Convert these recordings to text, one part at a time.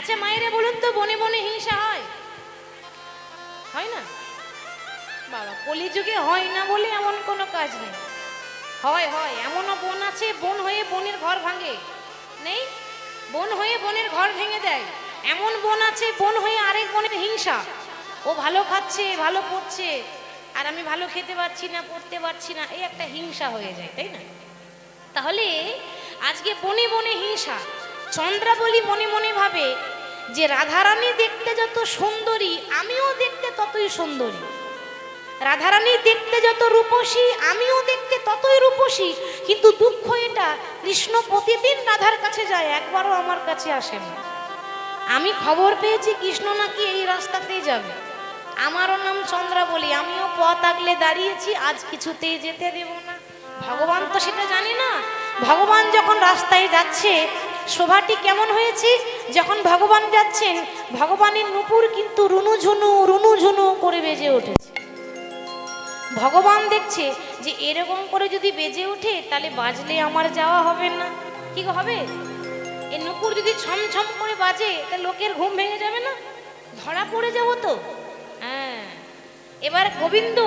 আচ্ছা মায়েরে বলুন তো, বনে বনে হিংসা হয়? হয় না বাবা, কলিযুগে হয় না বলে এমন কোনো কাজ নেই। হয় হয়, এমনও বোন আছে বোন হয়ে বোনের ঘর ভাঙে, নেই? বোন হয়ে বোনের ঘর ভেঙে দেয়। এমন বোন আছে বোন হয়ে আরেক বোনের হিংসা, ও ভালো খাচ্ছে ভালো পড়ছে আর আমি ভালো খেতে পারছি না পড়তে পারছি না, এই একটা হিংসা হয়ে যায়, তাই না? তাহলে আজকে বনে বনে হিংসা। চন্দ্রাবলী মনে মনে ভাবে যে রাধারানী দেখতে যত সুন্দরী আমিও দেখতে ততই সুন্দরী, রাধারানী দেখতে যত রূপসী আমিও দেখতে ততই রূপসী। কিন্তু দুঃখ এটা, কৃষ্ণ প্রতিদিন রাধার কাছে যায়, একবারও আমার কাছে আসে না। আমি খবর পেয়েছি কৃষ্ণ নাকি এই রাস্তাতেই যাবে, আমারও নাম চন্দ্রাবলী, আমিও পথ আগলে দাঁড়িয়েছি, আজ কিছুতেই যেতে দেব না। ভগবান তো সেটা জানে না। ভগবান যখন রাস্তায় যাচ্ছে, শোভাটি কেমন হয়েছে, যখন ভগবান যাচ্ছেন ভগবানের নূপুর কিন্তু রুনু ঝুনু করে বেজে উঠেছে। ভগবান দেখছে যে এরকম করে যদি বেজে ওঠে তাহলে বাজলে আমার যাওয়া হবে না। কি হবে? এই নূপুর যদি ছমছম করে বাজে তা লোকের ঘুম ভেঙে যাবে না, ধরা পড়ে যাব তো। হ্যাঁ, এবার গোবিন্দ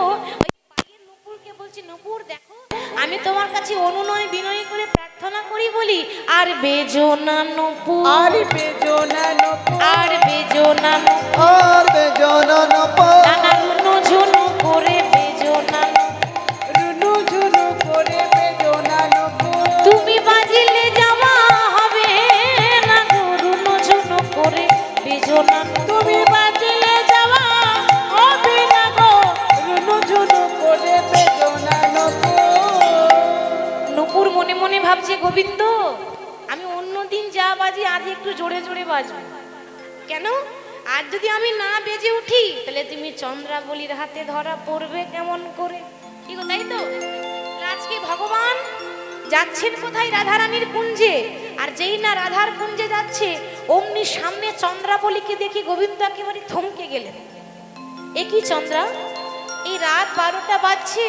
ওই পায়ের নূপুরকে বলছে, নূপুর দেখো, আমি তোমার কাছে অনুনয় বিনয় করে প্রার্থনা করি বলি, আর বেজো না নূপুর, আর বেজো না নূপুর, আর বেজো না নূপুর, আর বেজো না নূপুর, নানা রুনু ঝুনু করে বেজো না, রুনু ঝুনু করে বেজো না নূপুর। তুমি বাজিলে যাওয়া হবে না গো, রুনু ঝুনু করে বেজো না, তুমি বাজিলে যাওয়া হবে না গো, রুনু ঝুনু করে বেজো না নূপুর। নূপুর মনে মনে ভাবছে, গোবিন্দ আমি অন্যদিন যা বাজি আজ একটু জোরে জোরে বাজবো কেন? আর যদি আমি না বেজে উঠি তাহলে তুমি চন্দ্রাবলীর হাতে ধরা পড়বে কেমন করে? কি গো, তাই তো? আজকে ভগবান যাচ্ছেন কোথায়? রাধারানীর কুঞ্জে। আর যেই না রাধার কুঞ্জে যাচ্ছে অমনি সামনে চন্দ্রাবলীকে দেখি গোবিন্দ একেবারে থমকে গেলেন। এ কি চন্দ্রা, এই রাত 12টা বাজছে,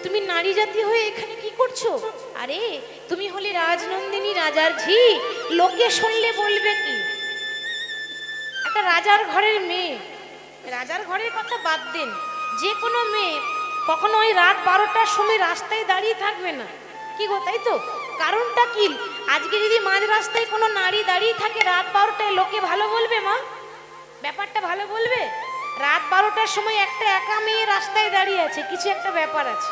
তুমি নারী জাতি হয়ে এখানে কি করছো? আরে তুমি হলে রাজনন্দিনী, রাজার ঝি, লোকে শুনলে বলবে কি? একটা রাজার ঘরের মেয়ে, রাজার ঘরের কথা বাদ দেন, যে কোনো মেয়ে কখনো ওই রাত 12টার সময় রাস্তায় দাঁড়িয়ে থাকবে না। কি গো, তাই তো? কারণটা কি? আজকে যদি মাঝ রাস্তায় কোনো নারী দাঁড়িয়ে থাকে রাত 12টায়, লোকে ভালো বলবে মা? ব্যাপারটা ভালো বলবে? রাত 12টার সময় একটা একা মেয়ে রাস্তায় দাঁড়িয়ে আছে, কিছু একটা ব্যাপার আছে,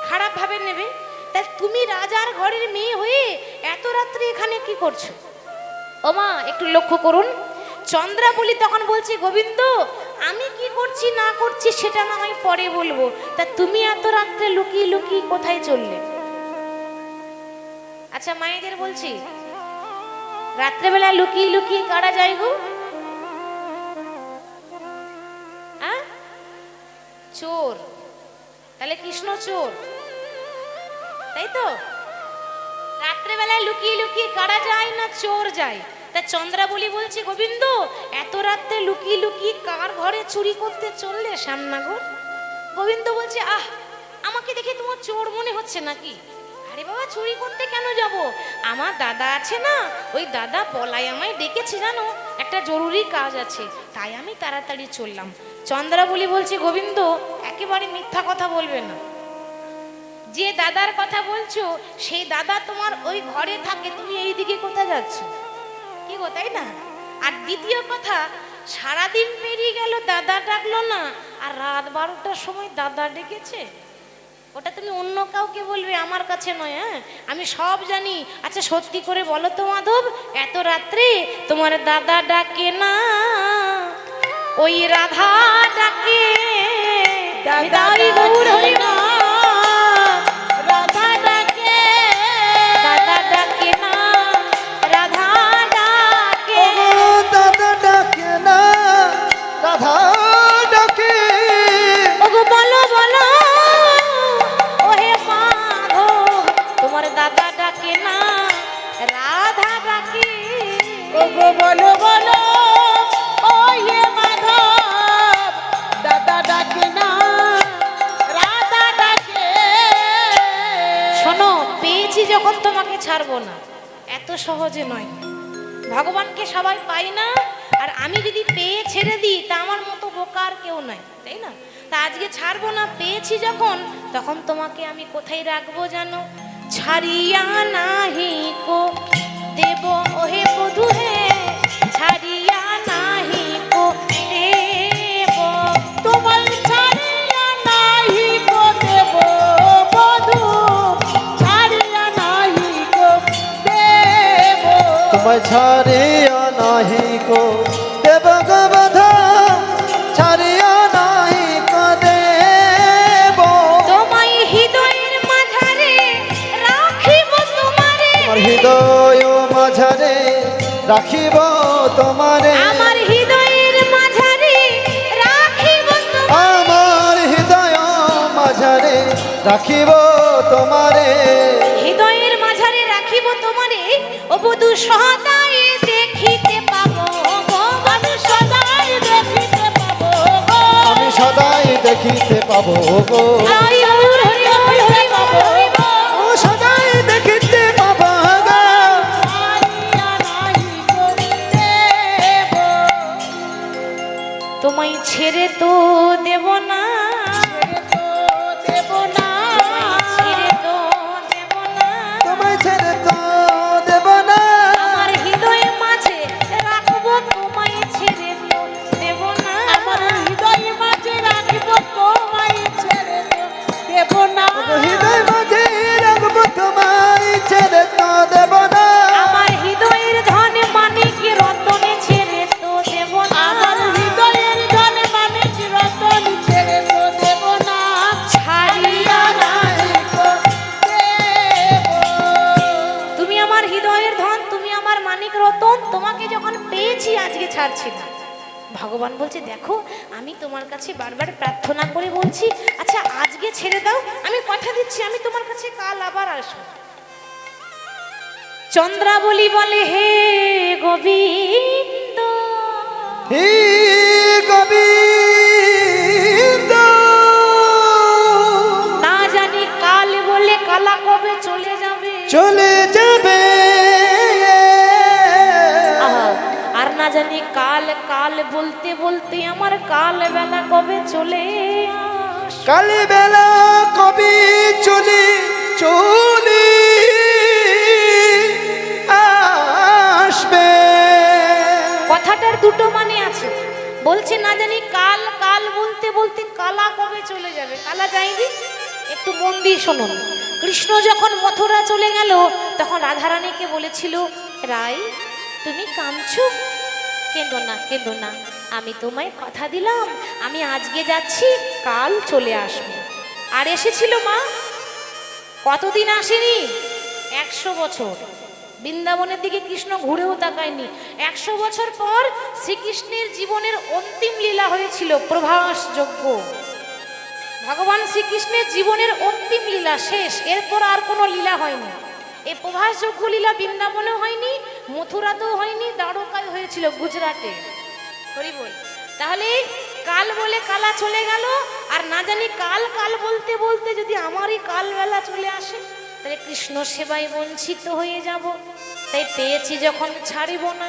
খারাপ ভাবে নেবে। তাই তুমি রাজার ঘরের মেয়ে হয়ে এত রাত্রে এখানে কি করছো? ও মা, একটু লক্ষ্য করুন। চন্দ্রাবলী তখন বলছে, গোবিন্দ আমি কি করছি না করছি সেটা না হয় পরে বলবো, তা তুমি এত রাত্রে লুকিয়ে লুকিয়ে কোথায় চললে? আচ্ছা মায়েদের বলছি, রাত্রেবেলা লুকিয়ে লুকিয়ে কারা যায় গো? চোর। তাহলে কৃষ্ণ চোর, তাই তো? রাত্রেবেলায় লুকিয়ে লুকিয়ে কারা যায় না চোর যায়। তা চন্দ্রাবলী বলছে, গোবিন্দ এত রাত্রে লুকিয়ে লুকিয়ে কার ঘরে চুরি করতে চললে শ্যামনগর? গোবিন্দ বলছে, আহ আমাকে দেখে তোমার চোর মনে হচ্ছে নাকি? আরে বাবা, চুরি করতে কেন যাব? আমার দাদা আছে না, ওই দাদা পলাই আমায় ডেকেছে জানো, একটা জরুরি কাজ আছে, তাই আমি তাড়াতাড়ি চললাম। চন্দ্রাবলী বলছে, গোবিন্দ একেবারে মিথ্যা কথা বলবে না, যে দাদার কথা বলছো সেই দাদা তোমার ওই ঘরে থাকে, তুমি এই দিকে কোথায় যাচ্ছ? কি গো, তাই না? আর দ্বিতীয় কথা, সারাদিন পেরিয়ে গেল দাদা ডাকলো না, আর রাত 12টার সময় দাদা ডেকেছে, ওটা তুমি অন্য কাউকে বলবে, আমার কাছে নয়। হ্যাঁ, আমি সব জানি। আচ্ছা সত্যি করে বলো তো মাধব, এত রাত্রে তোমার দাদা ডাকে না, ওই রাধা ডাকে? দাদা গৌর না, রাধা ডাকে, দাদা ডাকে না, রাধা ডাকে। দাদা ডাকে না, রাধা ডাকে। ওগো বলো বলো, ওহে মাধব, তোমার দাদা ডাকে না, রাধা ডাকে? ওগো বলো বলো, ও হে মাধব, দাদা ডাকে না, রাধা ডাকে। শোনো, পেয়েছি যখন তোমাকে ছাড়বো না, এত সহজে নয়। ভগবানকে সবাই পায় না, আর আমি যদি পেয়ে ছেড়ে দিই তা আমার মতো বোকা আর কেউ নয়, তাই না? তা আজকে ছাড়বো না, পেয়েছি যখন, তখন তোমাকে আমি কোথায় রাখবো জানো? ছাড়িয়া নাহি কো দেব ওহে বধূ হে, ছাড়িয়া নাহি কো দেব। তোমায় ছাড়িয়া নাহি গো দেব বধূ, ছাড়িয়া নাহি গো দেব। তোমায় ছাড়িয়া নাহি কো দেব গো বধূ, ছাড়িয়া নাহি কো দেব। তোমায় হৃদয়ের মাঝারে রাখিব তোমারে, আমার হৃদয় মাঝারে রাখিব তোমারে, আমার হৃদয়ের মাঝারে রাখিব তোমারে, আমার হৃদয় মাঝারে রাখিব তোমারে। হৃদয়ের মাঝারে রাখিব তোমারে, ও বধূ সদাই দেখিতে পাবো গো, আমি সদাই দেখিতে পাবো গো, আমি সদাই দেখিতে পাবো গো, আয় হরি হরি হরি হরি গো। ও সদাই দেখিতে পাবো গো। ছাড়িয়া নাহি গো দেব। তোমায় ছেড়ে তো দেব না, ছেড়ে তো দেব না, ছেড়ে তো দেব না, তোমায় ছেড়ে তো দেব না, আমার হৃদয়ে মাঝে রাখবো তোমায় ছেড়ে তো দেব না, আমার হৃদয় মাঝে রাখিব তোমায় ছেড়ে তো দেব না, হৃদয় মাঝে রাখবো তোমায় ছেড়ে তো দেব না, আমার হৃদয়ের ধনে মানিক রতনে ছেড়ে তো দেব না, আমার হৃদয়ের ধন মানিক রতন ছেড়ে তো দেব না, ছাড়িয়া নাহি গো দেব। তুমি আমার হৃদয়ের ধন, তুমি আমার মানিক রতন, তোমাকে যখন পেয়েছি আজকে ছাড়ছি না। ভগবান বলছে দেখো, আমি তোমার কাছে বারবার প্রার্থনা করে বলছি, আচ্ছা আজকে ছেড়ে দাও, আমি কথা দিচ্ছি আমি তোমার কাছে কাল আবার আসবো। চন্দ্রাবলী বলে হে গোবিন্দ, হে গোবিন্দ, না জানি কাল বলে কালা কবে চলে যাবে, চলে যাবে, আহা, আর না জানি কাল কাল বলতে বলতে আমার কাল বেলা কবে চলে আসবে। কালী বেলা কবি চলে চলে আসবে। কথাটার দুটো মানে আছে, বলছে না জানি কাল কাল বলতে বলতে কালা কবে চলে যাবে, কালা যায়নি। একটু মন দিয়ে শুনুন, কৃষ্ণ যখন মথুরা চলে গেল তখন রাধারানীকে বলেছিল, রাই তুমি কাঁদছো, কেঁদো না কেঁদো না, আমি তোমায় কথা দিলাম আমি আজকে যাচ্ছি কাল চলে আসবো। আর এসেছিল মা, কতদিন আসেনি, 100 বছর। বৃন্দাবনের দিকে কৃষ্ণ ঘুরেও তাকায়নি। 100 বছর পর শ্রীকৃষ্ণের জীবনের অন্তিম লীলা হয়েছিল প্রভাস যজ্ঞ। ভগবান শ্রীকৃষ্ণের জীবনের অন্তিম লীলা শেষ, এরপর আর কোনো লীলা হয়নি। এই প্রভাস যজ্ঞ লীলা বৃন্দাবনেও হয়নি, মথুরাতেও হয়নি, দ্বারকায় হয়েছিল গুজরাটে। হরি বল। তাহলে কাল বলে কালা চলে গেল, আর না জানি কাল কাল বলতে বলতে যদি আমারই কাল বেলা চলে আসে, তাহলে কৃষ্ণ সেবায় বঞ্চিত হয়ে যাব। তাই পেয়েছি যখন ছাড়িব না।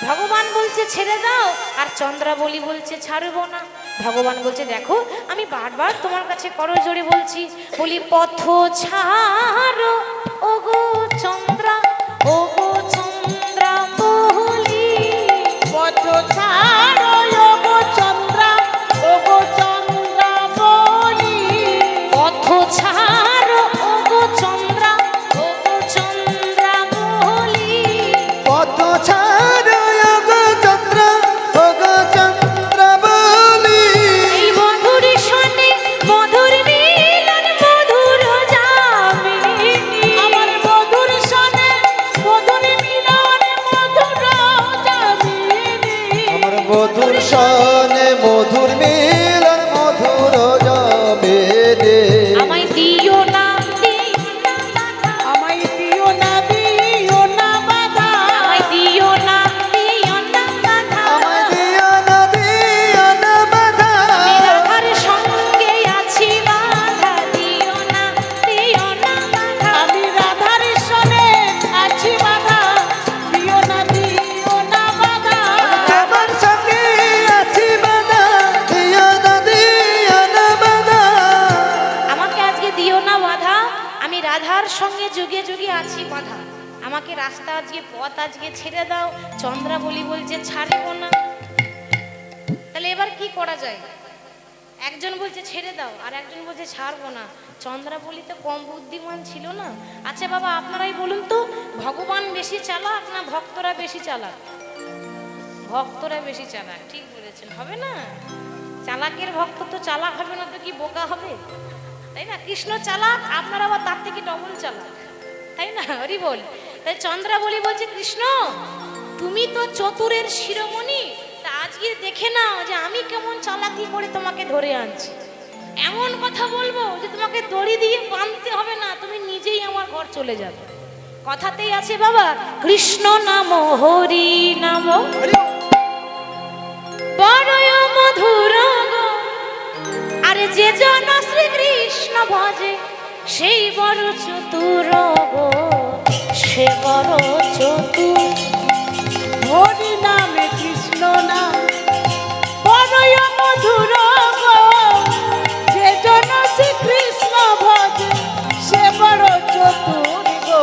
ভগবান বলছে ছেড়ে দাও, আর চন্দ্রাবলী বলছে ছাড়ব না। ভগবান বলছে দেখো, আমি বারবার তোমার কাছে করজোড়ে বলছি, বলি পথ ছাড়ো ও গো চন্দ্রা, ও গো চন্দ্রা বলি, পথ ছাড়ো ও গো চন্দ্রা, ও গো চন্দ্রা বলি, পথ ছাড়ো ও গো চন্দ্রা, ও গো চন্দ্রা বলি, পথ ছাড়ো গো চন্দ্র, ও গো চন্দ্র বলি, এই মধুর সনে মধুর মিলন মধুর যামিনী, আমার মধুর সনে মধুর মিলন মধুর যামিনী, আমার মধুর সনে মধুর মিলন মধুর যাবে রে। আমায় দিও না আমায় দিও না বাধা, আমায় দিও না বাধা, আমায় দিও না বাধা, আমি রাধার সঙ্গে আছি বাধা, দিও না বাধা, আমি রাধার সনে আছি বাধা, দিও না রাস্তা আজকে পথ আজকে ছেড়ে দাও। চন্দ্রাবলী বলছে ছাড়বো না। তাহলে এবার কি করা যায়? একজন বলছে ছেড়ে দাও, আর একজন বলছে ছাড়বো না। চন্দ্রাবলী তো কম বুদ্ধিমান ছিল না। আচ্ছা বাবা, আপনারাই বলুন তো, ভগবান বেশি চালাক না ভক্তরা বেশি চালাক? ভক্তরা বেশি চালাক। ঠিক বলেছেন, হবে না? চালাকের ভক্ত তো চালাক হবে না তো কি বোকা হবে? তাই না? কৃষ্ণ চালাক, আপনারা আবার তার থেকে ডবল চালাক, তাই না? হরি বল। তাই চন্দ্রাবলী বলছে কৃষ্ণ তুমি তো চতুরের শিরোমণি, তা আজকে দেখে নাও যে আমি কেমন চালাকি করে তোমাকে ধরে আনছি। এমন কথা বলবো যে তোমাকে দড়ি দিয়ে বাঁধতে হবে না, তুমি নিজেই আমার ঘর চলে যাবে। কথাতেই আছে বাবা, কৃষ্ণ নাম হরি নাম বড়ই মধুর গো। আরে যে জন শ্রীকৃষ্ণ ভজে সেই বড় চতুর গো, সে বড় চতুর। হরি নামে কৃষ্ণ নাম বড়ই মধুর গো, যে জন শ্রীকৃষ্ণ ভজে সে বড় চতুর গো,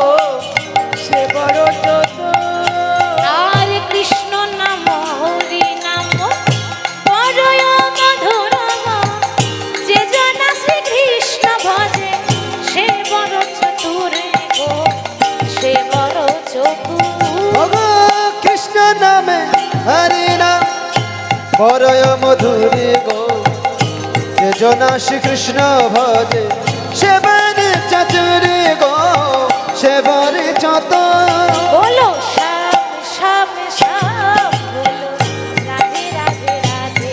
সে বড় চতুর। আর কৃষ্ণ নাম হরি নাম বড়ই মধুর গো, যে জন শ্রীকৃষ্ণ ভজে সে বড় চতুর গো, সে বড় চতুর। ওগো কৃষ্ণ নামে হরি নাম বড়য় মধুরী গো, যে জনা শ্রীকৃষ্ণ ভজে সে বরে চতুরী গো, সে বরে চতুর। বলো শ্যাম শ্যাম শ্যাম, বলো রাধে রাধে রাধে।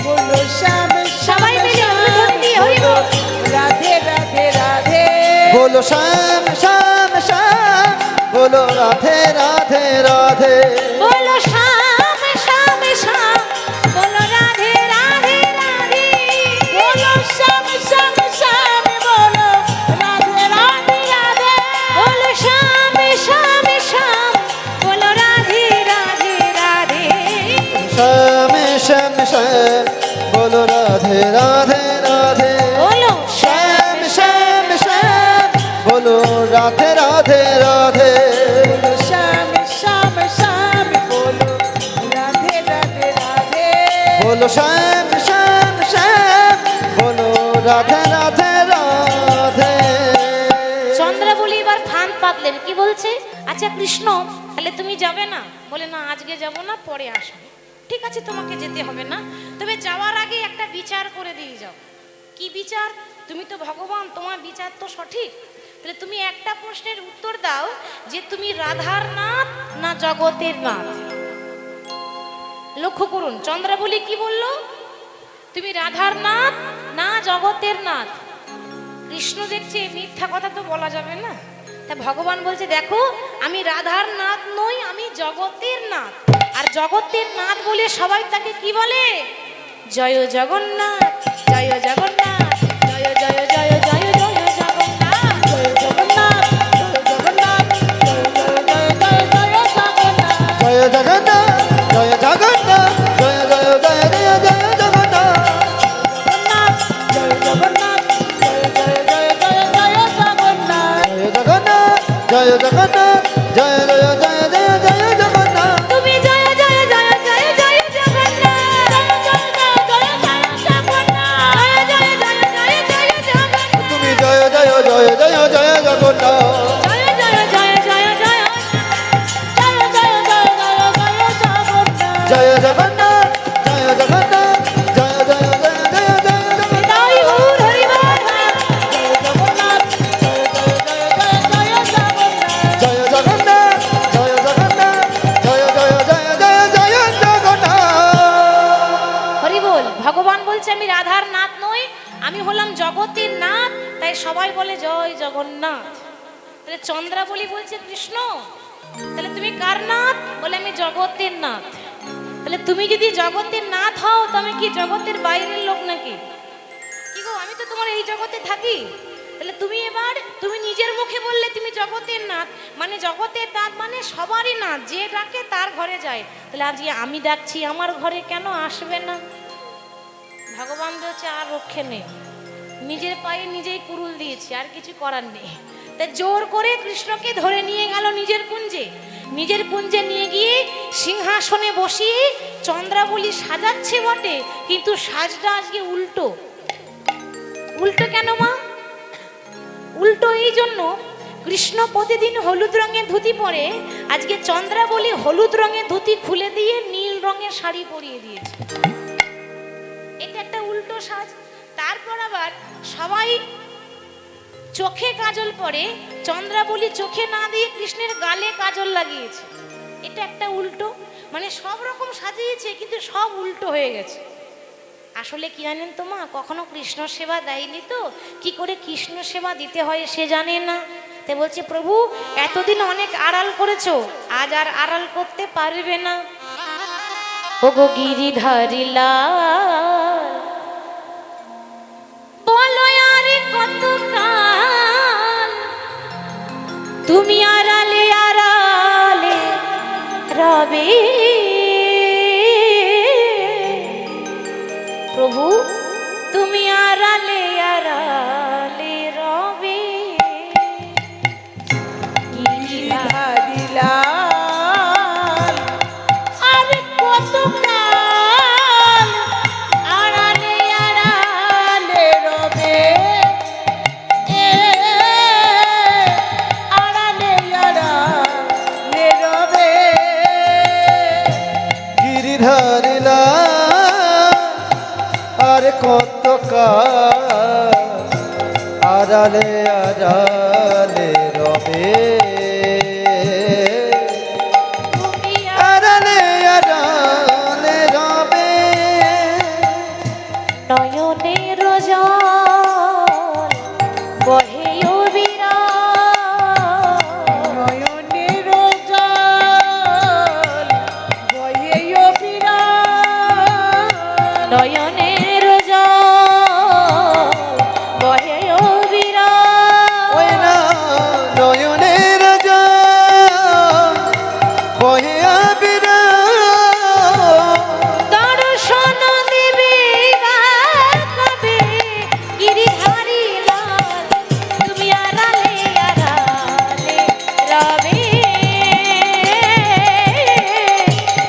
বলো শ্যাম সবাই মিলে অনুধ্বনি দিয়ে হরি বল। রাধে রাধে রাধে। বলো শ্যাম শ্যাম শ্যাম, বলো রাধে রাধে রাধে। বলো শ্যাম শ্যাম শ্যাম, বলো রাধে রাধে রাধে। বলো শ্যাম শ্যাম শ্যাম, বলো রাধে রাধে রাধে। বলো শ্যাম শ্যাম শ্যাম, বলো রাধে রাধে রাধে। শ্যাম শ্যাম শ্যাম, বলো রাধে রাধে রাধে। বলো শ্যাম শ্যাম শ্যাম, বলো রাধে রাধে রাধে। শ্যাম শ্যাম শ্যাম, বলো রাধে রাধে রাধে। বলো শ্যাম শ্যাম শ্যাম, বলো রাধে রাধে রাধে। চন্দ্রাবলী এবার ফান পাতলেন, কি বলছে? আচ্ছা কৃষ্ণ, তাহলে তুমি যাবে না? বলে না, আজকে যাব না, পরে আসবে। ঠিক আছে, তোমাকে যেতে হবে না, তবে যাওয়ার আগে একটা বিচার করে দিয়ে যাও। কি বিচার? তুমি তো ভগবান, তোমার বিচার তো সঠিক। তাহলে তুমি একটা প্রশ্নের উত্তর দাও যে তুমি রাধার নাথ না জগতের নাথ। লক্ষ্য করুন চন্দ্রাবলী কি বলল, তুমি রাধার নাথ না জগতের নাথ। কৃষ্ণ দেখছে মিথ্যা কথা তো বলা যাবে না, তা ভগবান বলছে দেখো আমি রাধার নাথ নই, আমি জগতের নাথ। আর জগতের নাথ বলে সবাই তাকে কি বলে? জয় জগন্নাথ, জয় জগন্নাথ, জয় জয় জয় জয় জয় জগন্নাথ। জয় জগন্নাথ, জয় জগন্নাথ, জয় জয় জয় জয় জগন্নাথ। জয় জগন্নাথ, জয় জগন্নাথ, জয় জয় জয় জয় জয় জগন্নাথ। জয় জগন্নাথ, জয় জয় জয় জয় জয় জগন্নাথ। জয় জগন্নাথ, জয় জগন্নাথ, জয় জয় জয় জয় জয় জগন্নাথ। তুমি জয় জয় জয় জয় জয় জগন্নাথ, জয় জয় জয় জয় জগন্নাথ, জয় জয় জয় জয় জয় জগন্নাথ। তুমি জয় জয় জয় জয় জয় জগন্নাথ। জয় জয় জয় জয় জয়, জয় জয় জয় জয় জয় জগন্নাথ। জয় জগন্নাথ, জয় জগন্নাথ, জয় জয় জয় জয় জয় জগন্নাথ। তাই গৌর হরি বল। জয় জগন্নাথ, জয় জয় জয় জয় জয় জগন্নাথ। জয় জগন্নাথ, জয় জগন্নাথ, জয় জয় জয় জয় জয় জগন্নাথ। হরি বল। ভগবান বলছে আমি রাধার নাথ নই, আমি হলাম জগতের নাথ, তাই সবাই বলে জয় জগন্নাথ। তাহলে চন্দ্রাবলী বলছে কৃষ্ণ তাহলে তুমি কার নাথ? বলে আমি জগতের নাথ। তাহলে তুমি যদি জগতের নাথ হও তো আমি কি জগতের বাইরের লোক নাকি? কি গো, আমি তো তোমার এই জগতে থাকি। তাহলে তুমি এবার তুমি নিজের মুখে বললে তুমি জগতের নাথ, মানে জগতের নাথ মানে সবারই নাথ, যে ডাকে তার ঘরে যায়। তাহলে আজকে আমি ডাকছি আমার ঘরে কেন আসবে না? ভগবান বলছে আর রক্ষে নেই, নিজের পায়ে নিজেই কুরুল দিয়েছি, আর কিছু করার নেই। তা জোর করে কৃষ্ণকে ধরে নিয়ে গেল নিজের কুঞ্জে নিয়ে গিয়ে সিংহাসনে বসিয়ে চন্দ্রাবলী সাজাচ্ছে বটে, কিন্তু সাজটা আজকে উল্টো। উল্টো কেন মা? উল্টো এই জন্য, কৃষ্ণ প্রতিদিন হলুদ রঙের ধুতি পরে, আজকে চন্দ্রাবলী হলুদ রঙের ধুতি খুলে দিয়ে নীল রঙের শাড়ি পরিয়ে দিয়েছে। এটা একটা উল্টো সাজ। তারপর আবার সবাই চোখে কাজল পরে, চন্দ্রাবলী চোখে না দিয়ে কৃষ্ণের গালে কাজল লাগিয়েছে। এটা একটা উল্টো। মানে সব রকম সাজিয়েছে, কিন্তু সব উল্টো হয়ে গেছে। আসলে কি জানেন তো মা, কখনো কৃষ্ণ সেবা দেয়নি তো, কি করে কৃষ্ণ সেবা দিতে হয় সে জানে না। তাই বলছে, প্রভু এতদিন অনেক আড়াল করেছো, আজ আর আড়াল করতে পারবে না। ওগো গিরিধারী লাল, বলো আরে কতকাল তুমি আড়ালে আড়ালে রবে। প্রভু তুমি আড়ালে আড়ালে রবে। গিরিধারী লাল, আরে কতকাল আড়ালে আড়ালে রবে, আড়ালে আড়ালে রবে। গিরিধারী লাল, আর কত কাল আড়ালে আড়ালে রবে, তুমি আড়ালে আড়ালে রবে। নয়নের জল বহে অবিরাম, নয়নের জল বহে অবিরাম, নয়নের জল বহে অবিরাম। ওই না নয়নের জল বহে অবিরাম। দর্শন দিবে কবে গিরিধারী লাল, তুমি আড়ালে আড়ালে রবে,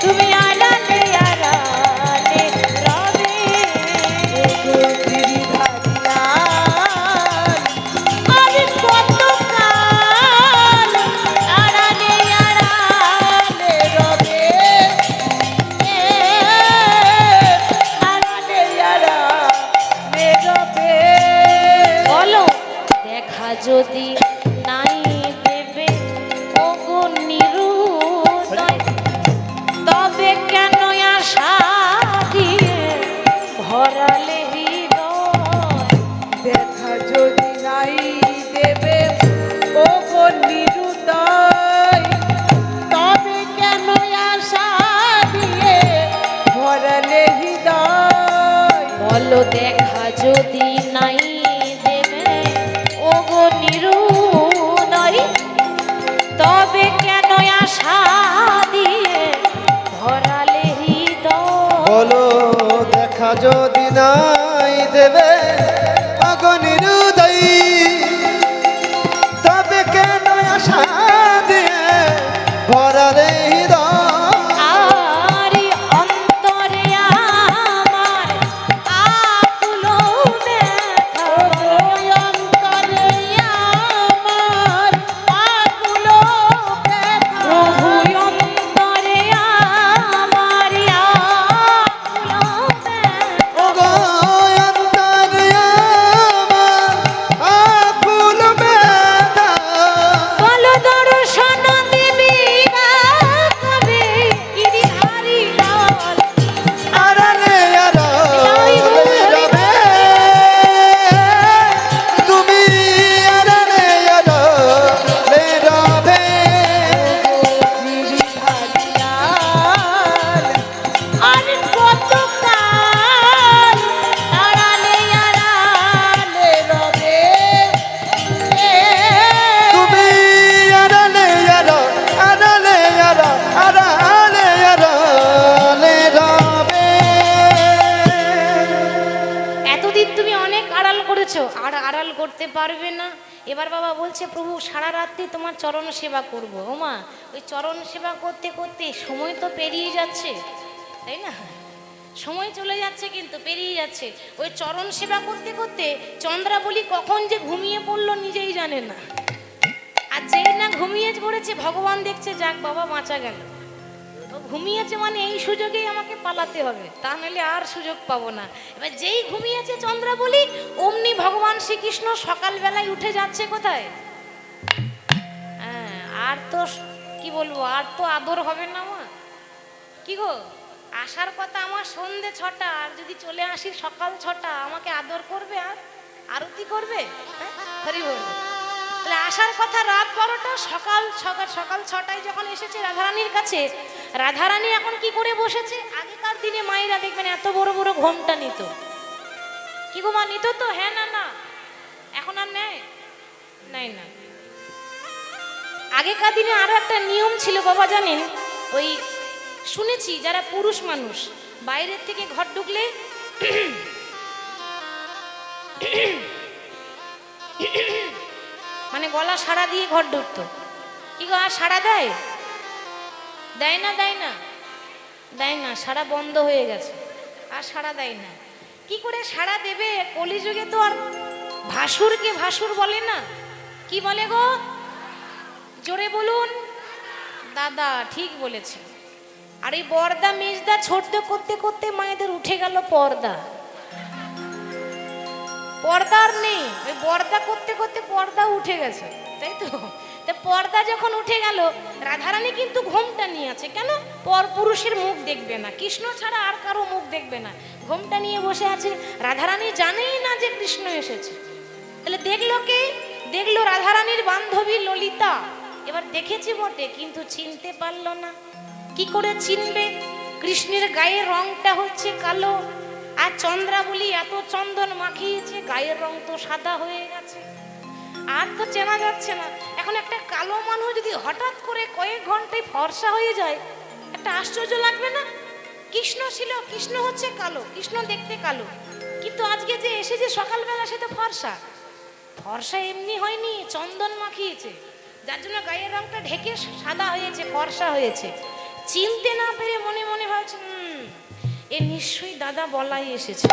তুমি আড়ালে আড়ালে রবে। গিরিধারী লাল, আরে কতকাল আড়ালে আড়ালে রবে, আড়ালে আড়ালে রবে। বলো দেখা যদি নাই দেবে ওগো নিরুদয়, তবে কেন আশা দিয়ে ভরালে হৃদয়। দেখা যদি নাই দেবে ও গো নিরুদয়, তবে কেন আশা দিয়ে ভরালে হৃদয়। বলো দেখা যদি নাই দেবে ওগো নিরুদয়, তবে কেন আশা দিয়ে ভরালে হৃদয়। বলো দেখা যদি নাই দেবে অগণির উদয়, তবে কেন আশা দিয়ে ভরালে হৃদয়। আরে অন্তরে আমার আকুল ব্যথা, ওই অন্তরে আমার আকুল ব্যথা। প্রভু অন্তরে আমার আকুল ব্যথা। ওগো অন্তরে আমার আড়াল করতে পারবে না। এবার বাবা বলছে, প্রভু সারা রাত্রি তোমার চরণ সেবা করবো। ওমা, ওই চরণ সেবা করতে করতে সময় তো পেরিয়ে যাচ্ছে, তাই না? সময় চলে যাচ্ছে, কিন্তু পেরিয়ে যাচ্ছে। ওই চরণ সেবা করতে করতে চন্দ্রাবলী কখন যে ঘুমিয়ে পড়লো নিজেই জানে না। আর যেই না ঘুমিয়ে পড়েছে, ভগবান দেখছে যাক বাবা বাঁচা গেল। ও ঘুমিয়েছে মানে এই সুযোগেই আমাকে পালাতে হবে, তা নাহলে আর সুযোগ পাবো না। এবার যেই ঘুমিয়েছে চন্দ্রাবলী, অমনি ভগবান শ্রীকৃষ্ণ সকালবেলায় উঠে যাচ্ছে কোথায়? হ্যাঁ, আর তো কি বলবো, আর তো আদর হবে না মা। কি গো, আসার কথা আমার সন্ধে 6টা, আর যদি চলে আসি সকাল 6টা, আমাকে আদর করবে আর আরতি করবে? হরি বল। তাহলে আসার কথা রাত 12টা, সকাল 6টায় যখন এসেছে রাধারানীর কাছে, রাধারানী এখন কি করে বসেছে? আগেকার দিনে মায়েরা দেখবেন এত বড় বড় ঘোমটা নিত। কি গো মা, নিত তো? হ্যাঁ না না, এখন আর নেয় নাই না। আগেকার দিনে আরো একটা নিয়ম ছিল বাবা, জানেন? ওই শুনেছি, যারা পুরুষ মানুষ বাইরের থেকে ঘর ঢুকলে মানে গলা সাড়া দিয়ে ঘর ঢুকতো। কি গো, আর সাড়া দেয়? দেয় না, দেয় না, দেয় না, সাড়া বন্ধ হয়ে গেছে, আর সাড়া দেয় না। কি করে সাড়া দেবে? কলিযুগে তো আর ভাসুরকে ভাসুর বলে না, কি বলে গো? জোরে বলুন। দাদা, ঠিক বলেছে। আর এই বর্দা মেজদা ছোট করতে করতে মায়েদের উঠে গেল পর্দা। পর্দার নেই, ওই বর্দা করতে করতে পর্দা উঠে গেছে, তাই তো? পর্দা যখন উঠে গেল, রাধারানী কিন্তু ঘোমটা নিয়ে আছে। কেন? পর পুরুষের মুখ দেখবে না, কৃষ্ণ ছাড়া আর কারো মুখ দেখবে না, ঘোমটা নিয়ে বসে আছে। রাধারানী জানেই না যে কৃষ্ণ এসেছে। তাহলে দেখলো কে? দেখলো রাধারানীর বান্ধবী ললিতা। এবার দেখেছি বটে, কিন্তু চিনতে পারলো না। কি করে চিনবে? কৃষ্ণের গায়ের রংটা হচ্ছে কালো, আর চন্দ্রাবলী এত চন্দন মাখিয়েছে, গায়ের রং তো সাদা হয়ে গেছে, আর তো চেনা যাচ্ছে না। এখন একটা কালো মানুষ যদি হঠাৎ করে কয়েক ঘন্টায় ফর্সা হয়ে যায়, একটা আশ্চর্য লাগবে না? কৃষ্ণ ছিল, কৃষ্ণ হচ্ছে কালো, কৃষ্ণ দেখতে কালো, কিন্তু আজকে যে এসেছে সকালবেলা সে তো ফর্সা। ফর্সা এমনি হয়নি, চন্দন মাখিয়েছে, যার জন্য গায়ের রংটা ঢেকে সাদা হয়েছে, ফর্সা হয়েছে। চিনতে না পেরে মনে মনে ভাবছে, এ নিশ্চয়ই দাদা বলাই এসেছে।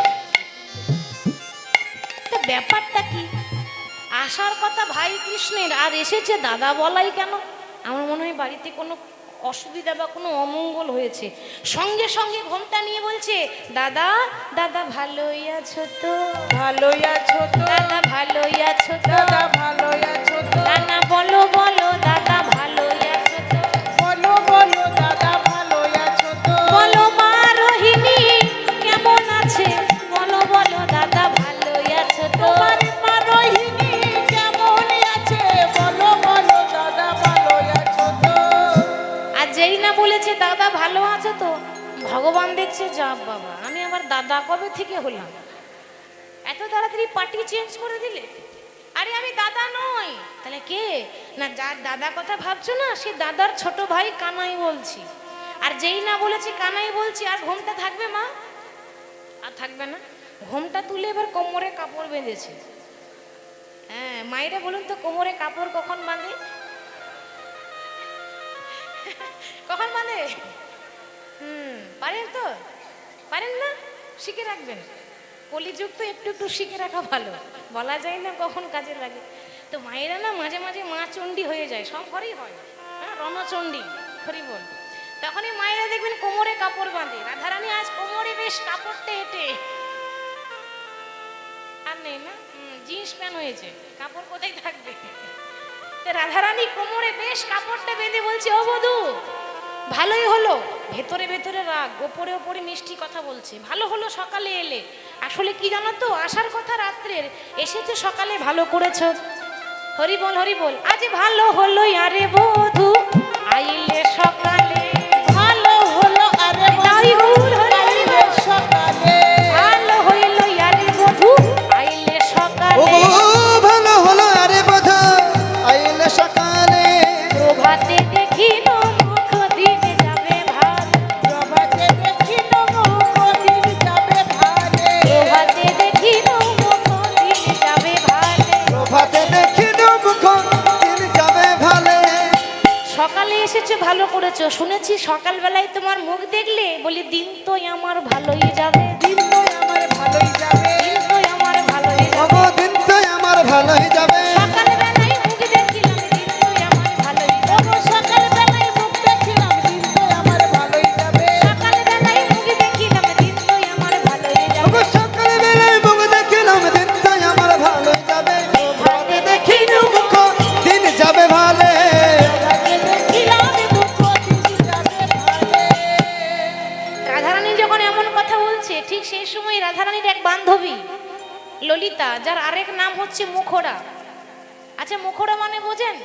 তা ব্যাপারটা কি? আসার কথা ভাই কৃষ্ণের, আর এসেছে দাদা বলাই কেন? আমার মনে হয় বাড়িতে কোনো অসুবিধা বা কোনো অমঙ্গল হয়েছে। সঙ্গে সঙ্গে ঘোমটা নিয়ে বলছে, দাদা, দাদা ভালোই আছো তো? ভালোই আছো তো? দাদা ভালোই আছো তো? দাদা ভালোই আছো তো? দাদা বলো বলো, দাদা ভালোই আছো তো? বলো বলো, দাদা ভালোই আছো তো? বলো মা রোহিণী কেমন আছে? বলো বলো, দাদা ভালোই আছো তো? তোমার মা রোহিণী কেমন আছে? বলো বলো, দাদা ভালোই আছো তো? আর যেই না বলেছে দাদা ভালো আছে তো, ভগবান দেখছে, যা বাবা, আমি আবার দাদা কবে থেকে হলাম? এত তাড়াতাড়ি পার্টি চেঞ্জ করে দিলে। আরে আমি দাদা নই। তাহলে কে? না, যার দাদা কথা ভাবছো না, সে দাদার ছোট ভাই কানাই বলছি। আর যেই না বলেছে কানাই বলছি, আর ঘোমটা থাকবে মা? আর থাকবে না। ঘোমটা তুলে এবার কোমরে কাপড় বেঁধেছে। হ্যাঁ, মায়েরা বলুন তো, কোমরে কাপড় কখন বাঁধে? কখন বাঁধে? পারেন তো? পারেন না? শিখে রাখবেন। কলিযুগ তো একটু একটু শিখে রাখা ভালো, বলা যায় না কখন কাজে লাগে। তো মায়েরা না মাঝে মাঝে মা চণ্ডী হয়ে যায়, সব ঘরেই হয়, হ্যাঁ, রণচণ্ডী, হরি বল। তখনই মায়েরা দেখবেন কোমরে কাপড় বাঁধে। রাধারানী আজ কোমরে বেশ কাপড়টা এঁটে, আর নেই না, জিন্স প্যান্ট হয়েছে, কাপড় কোথায় থাকবে? তো রাধারানী কোমরে বেশ কাপড়টা বেঁধে বলছে, ও বধূ, ভালোই হলো। ভেতরে ভেতরে রাগ, ওপরে ওপরে মিষ্টি কথা বলছে। ভালো হলো সকালে এলে। আসলে কি জানো তো, আসার কথা রাত্রের, এসেছে সকালে, ভালো করেছো। হরি বল, হরি বল। আজ ভালো হলো আরে বধূ, আইলে সকালে। ভালো হলো আরে বধূ, আইলে সকালে। ভালো হইলো আরে বধূ, আইলে ও সকালে। ভালো হলো আরে বধূ, আইলে সকালে। প্রভাতে দেখিল মুখ দিন যাবে ভালো। প্রভাতে দেখিল মুখ দিন যাবে ভালে। প্রভাতে দেখিল মুখ দিন যাবে ভালো। বলছো? শুনেছি সকালবেলায় তোমার মুখ দেখলে বলি দিন তো আমার ভালোই যাবে, দিন তো আমার ভালোই যাবে, দিন তো আমার ভালোই যাবে। ওগো দিন তো আমার ভালোই যাবে। সকালবেলায় মুখ দেখছিলাম দিন তো আমার ভালোই যাবে, ওগো সকালবেলায় মুখ দেখছিলাম দিন তো আমার ভালোই যাবে, সকালবেলায় মুখ দেখছিলাম দিন তো আমার ভালোই যাবে। ওগো সকালে বেলায় মুখ দেখিলাম দিন তো আমার ভালোই যাবে। ভাবে দেখিনু মুখ দিন যাবে ভালে। রাতে দেখিলাম মুখ দিন যাবে ভালে। রাধারানী যখন এমন কথা বলছে ঠিক সেই সময় রাধারানীর এক বান্ধবী ললিতা, যার আরেক নাম হচ্ছে মুখোড়া। আচ্ছা মুখোড়া মানে বোঝেন?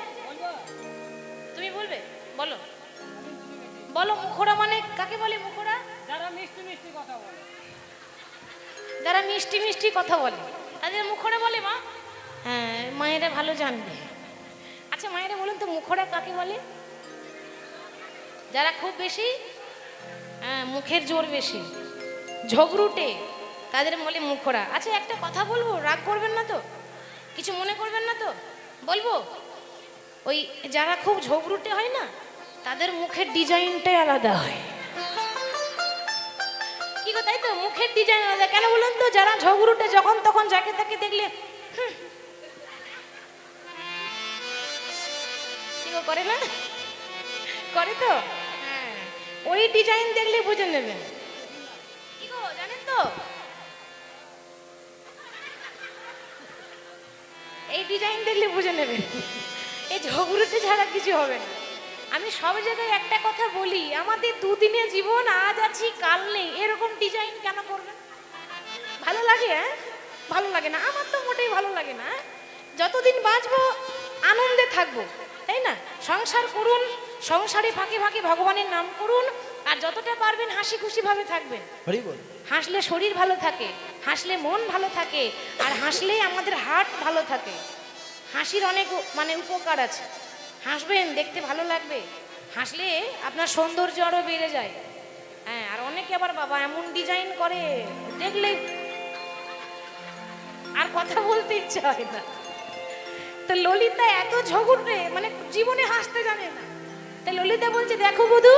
তুমি বলবে? বলো বলো, মুখোড়া মানে কাকে বলে? মুখোড়া যারা মিষ্টি মিষ্টি কথা বলে, যারা মিষ্টি মিষ্টি কথা বলে তাদের মুখোড়া বলে। মা, হ্যাঁ মায়েরা ভালো জানবে। আচ্ছা মায়েরা বলুন তো মুখোড়া কাকে বলে? যারা খুব বেশি মুখের জোর বেশি, ঝগড়ুটে, তাদের বলে মুখোড়া। আচ্ছা একটা কথা বলবো, রাগ করবেন না তো? কিছু মনে করবেন না তো? বলবো, ওই যারা খুব ঝগড়ুটে হয় না তাদের মুখের ডিজাইনটাই আলাদা হয়। কি গো, তাই তো? মুখের ডিজাইন আলাদা। কেন বলুন তো? যারা ঝগড়ুটে যখন তখন যাকে তাকে দেখলে কি গো করে না? করে তো? হ্যাঁ, ওই ডিজাইন দেখলে বুঝে নেবেন। কি গো জানেন তো? এই ডিজাইন দেখলে বুঝে নেবেন এই ঝগড়ুটে ছাড়া কিছু হবে না। আমি সব জায়গায় একটা কথা বলি, আমাদের দুদিনের জীবন, আজ আছি কাল নেই, এরকম ডিজাইন কেন করবেন? ভালো লাগে? হ্যাঁ, ভালো লাগে না? আমার তো মোটেই ভালো লাগে না। যতদিন বাঁচবো আনন্দে থাকবো, তাই না? সংসার করুন, সংসারে ফাঁকে ফাঁকে ভগবানের নাম করুন, আর যতটা পারবেন হাসি খুশি ভাবে থাকবেন। হরি বল। হাসলে শরীর ভালো থাকে, হাসলে মন ভালো থাকে, আর হাসলে আমাদের হার্ট ভালো থাকে। হাসির অনেক মানে উপকার আছে। হাসবেন, দেখতে ভালো লাগবে, হাসলে আপনার সৌন্দর্য আরও বেড়ে যায়। হ্যাঁ, আর অনেকে আবার বাবা এমন ডিজাইন করে দেখলে আর কথা বলতে ইচ্ছা হয় না। তো ললিতা এত ঝগড়ে, মানে জীবনে হাসতে জানে না। তো ললিতা বলছে দেখো বধূ,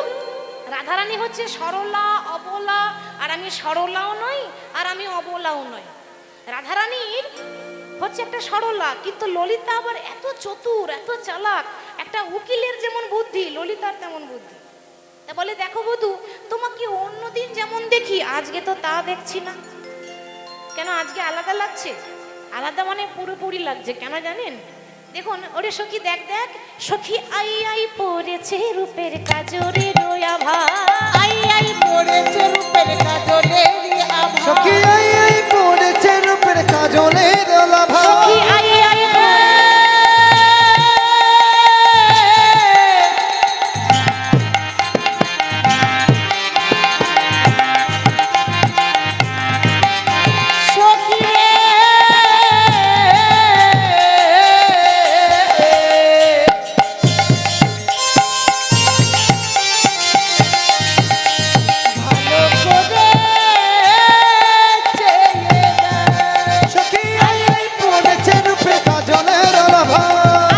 রাধারানী হচ্ছে সরলা অবলা, আর আমি সরলাও নই আর আমি অবলাও নই। রাধারানীর হচ্ছে একটা সরলা, কিন্তু ললিতা আবার এত চতুর, এত চালাক। একটা উকিলের যেমন বুদ্ধি, ললিতার তেমন বুদ্ধি। তা বলে দেখো বধূ, তোমাকে অন্যদিন যেমন দেখি আজকে তো তা দেখছি না। কেন আজকে আলাদা লাগছে? আলাদা মানে পুরোপুরি লাগছে। কেন জানেন? দেখুন, ওরে সখী দেখ দেখ, সখী আই আই পড়েছে রূপের কাজরে রোয়া ভাই, আই আই পড়েছে রূপের কাজলের আভা, সখী আই আই পড়েছে রূপের কাজলের লাভা। সখী আই আই সখী রে ভালো করে চেয়ে দেখ, সখী আই আই পড়েছে রূপের কাজলের লাভা।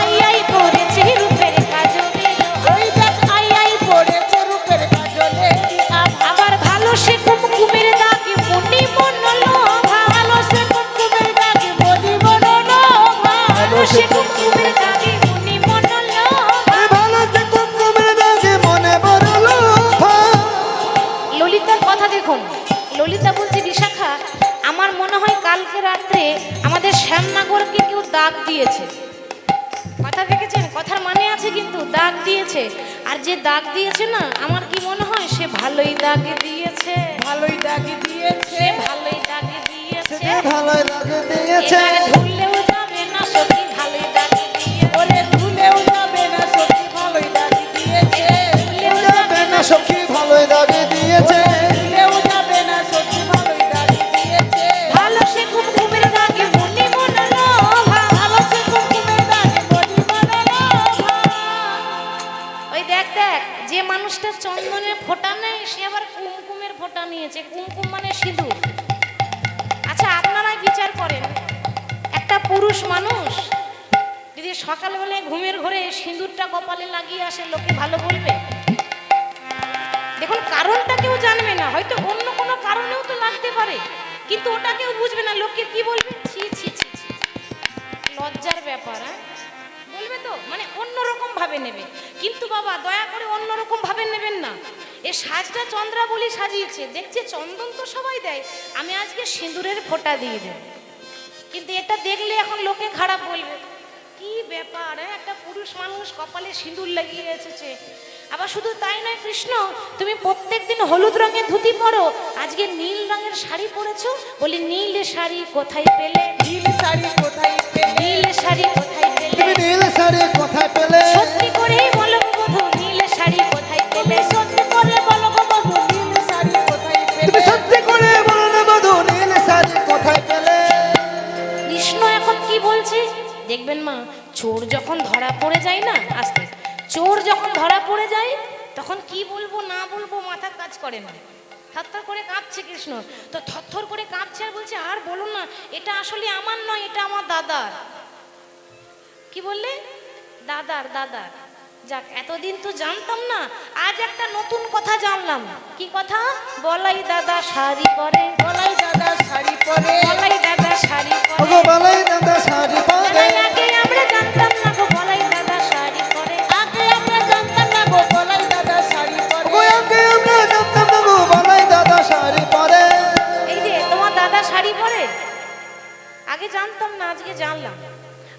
আই আই পড়েছে রূপের কাজরে। ওই দেখ আই আই পড়েছে রূপের কাজলের আভা, আবার ভালো সে কুমকুমের দাগে মনি মনলো, ভালো সে কুমকুমের দাগে মনি মনলো, ভালো সে কুমকুমের দাগে মনি মনলো। এ ভালো সে কুমকুমের দাগে মনে বড় লোভা। ললিতার কথা দেখুন, ললিতা বলছে বিশাখা, আমার মনে হয় কালকে রাত্রে আমাদের শ্যামনগরকে কেউ দাগ দিয়েছে। কথা দেখেছেন? কথার মানে আছে কিন্তু, দাগ দিয়েছে। আর যে দাগ দিয়েছে না, আমার কি মনে হয় সে ভালোই দাগ দিয়েছে, ভালোই দাগি দিয়েছে, সে ভালোই দাগ দিয়েছে। সে ভালোই লাগে দিয়েছে। এবারে ধুললেও যাবে না সখী ভালোই দাগ দিয়েছে, ওরে ভুলেও যাবে না সখী ভালোই দাগি দিয়েছে, ধুললেও যাবে না সখী ভালোই লাগে দিয়েছে। ভুলেও যাবে না সখী ভালোই দাগি দিয়েছে, ভালো সে কুমকুমের দাগে মনি মনলো, ভালো সে কুমকুমের দাগে মনি মনলো ভা। ওই দেখ দেখ, যে মানুষটা চন্দনের ফোঁটা নেয় সে আবার কুমকুমের ফোঁটা নিয়েছে। কুমকুম মানে সিঁদুর। আচ্ছা আপনারা বিচার করেন, একটা পুরুষ মানুষ যদি সকালবেলায় ঘুমের ঘরে সিঁদুরটা কপালে লাগিয়ে আসে, লোকে ভালো বলবে? এখন কারণটা কেউ জানবে না, হয়তো অন্য কোনো কারণেও তো লাগতে পারে, কিন্তু ওটা কেউ বুঝবে না। লোককে কি বলবে, ছি ছি ছি ছি। লজ্জার ব্যাপার, হ্যাঁ বলবে তো, মানে অন্যরকম ভাবে নেবে। কিন্তু বাবা দয়া করে অন্যরকম ভাবে নেবেন না। এ সাজটা চন্দ্রাবলী সাজিয়েছে, দেখছে চন্দন তো সবাই দেয়, আমি আজকে সিঁদুরের ফোঁটা দিয়ে দেব। কিন্তু এটা দেখলে এখন লোকে খারাপ বলবে, কি ব্যাপার, হ্যাঁ একটা পুরুষ মানুষ কপালে সিঁদুর লাগিয়ে এসেছে। আবার শুধু তাই নয়, কৃষ্ণ তুমি প্রত্যেকদিন হলুদ রঙের ধুতি পরো, আজকে নীল রঙের শাড়ি পরেছো, বলি নীল শাড়ি কোথায় পেলে, নীল শাড়ি কোথায় পেলে? নীল শাড়ি কোথায় পেলে, তুমি নীল শাড়ি কোথায় পেলে? সত্যি করেই বলো গো বধূ, নীল শাড়ি কোথায় পেলে, সত্যি করে বলো গো বধূ, নীল শাড়ি কোথায় তুমি পেলে? সত্যি করে বলো না বধূ, নীল শাড়ি কোথায় পেলে? কৃষ্ণ এখন কি বলছে দেখবেন মা, চোর যখন ধরা পড়ে যায় না, আস্তে, চোর যখন ধরা পড়ে যায় তখন কি বলবো না বলবো মাথা কাজ করে না, থরথর করে কাঁপছে কৃষ্ণ, তো থরথর করে কাঁপছে আর বলছে আর বলো না, এটা আসলে আমার নয়, এটা আমার দাদার। কি বললে, দাদার, দাদার। যাক এতদিন তো জানতাম না, আজ একটা নতুন কথা জানলাম। কি কথা, বলাই দাদা শাড়ি পরে, বলাই দাদা শাড়ি পরে, বলাই দাদা শাড়ি পরে, ওগো বালাই দাদা শাড়ি পরে। আগে আমরা জানতাম না গো বলাই দাদা শাড়ি পরে, আগে আমরা জানতাম না গো বলাই দাদা শাড়ি পরে। ওগো আগে আমরা জানতাম না গো বালাই দাদা শাড়ি পরে। এই যে তোমার দাদা শাড়ি পরে, আগে জানতাম না, আজকে জানলাম।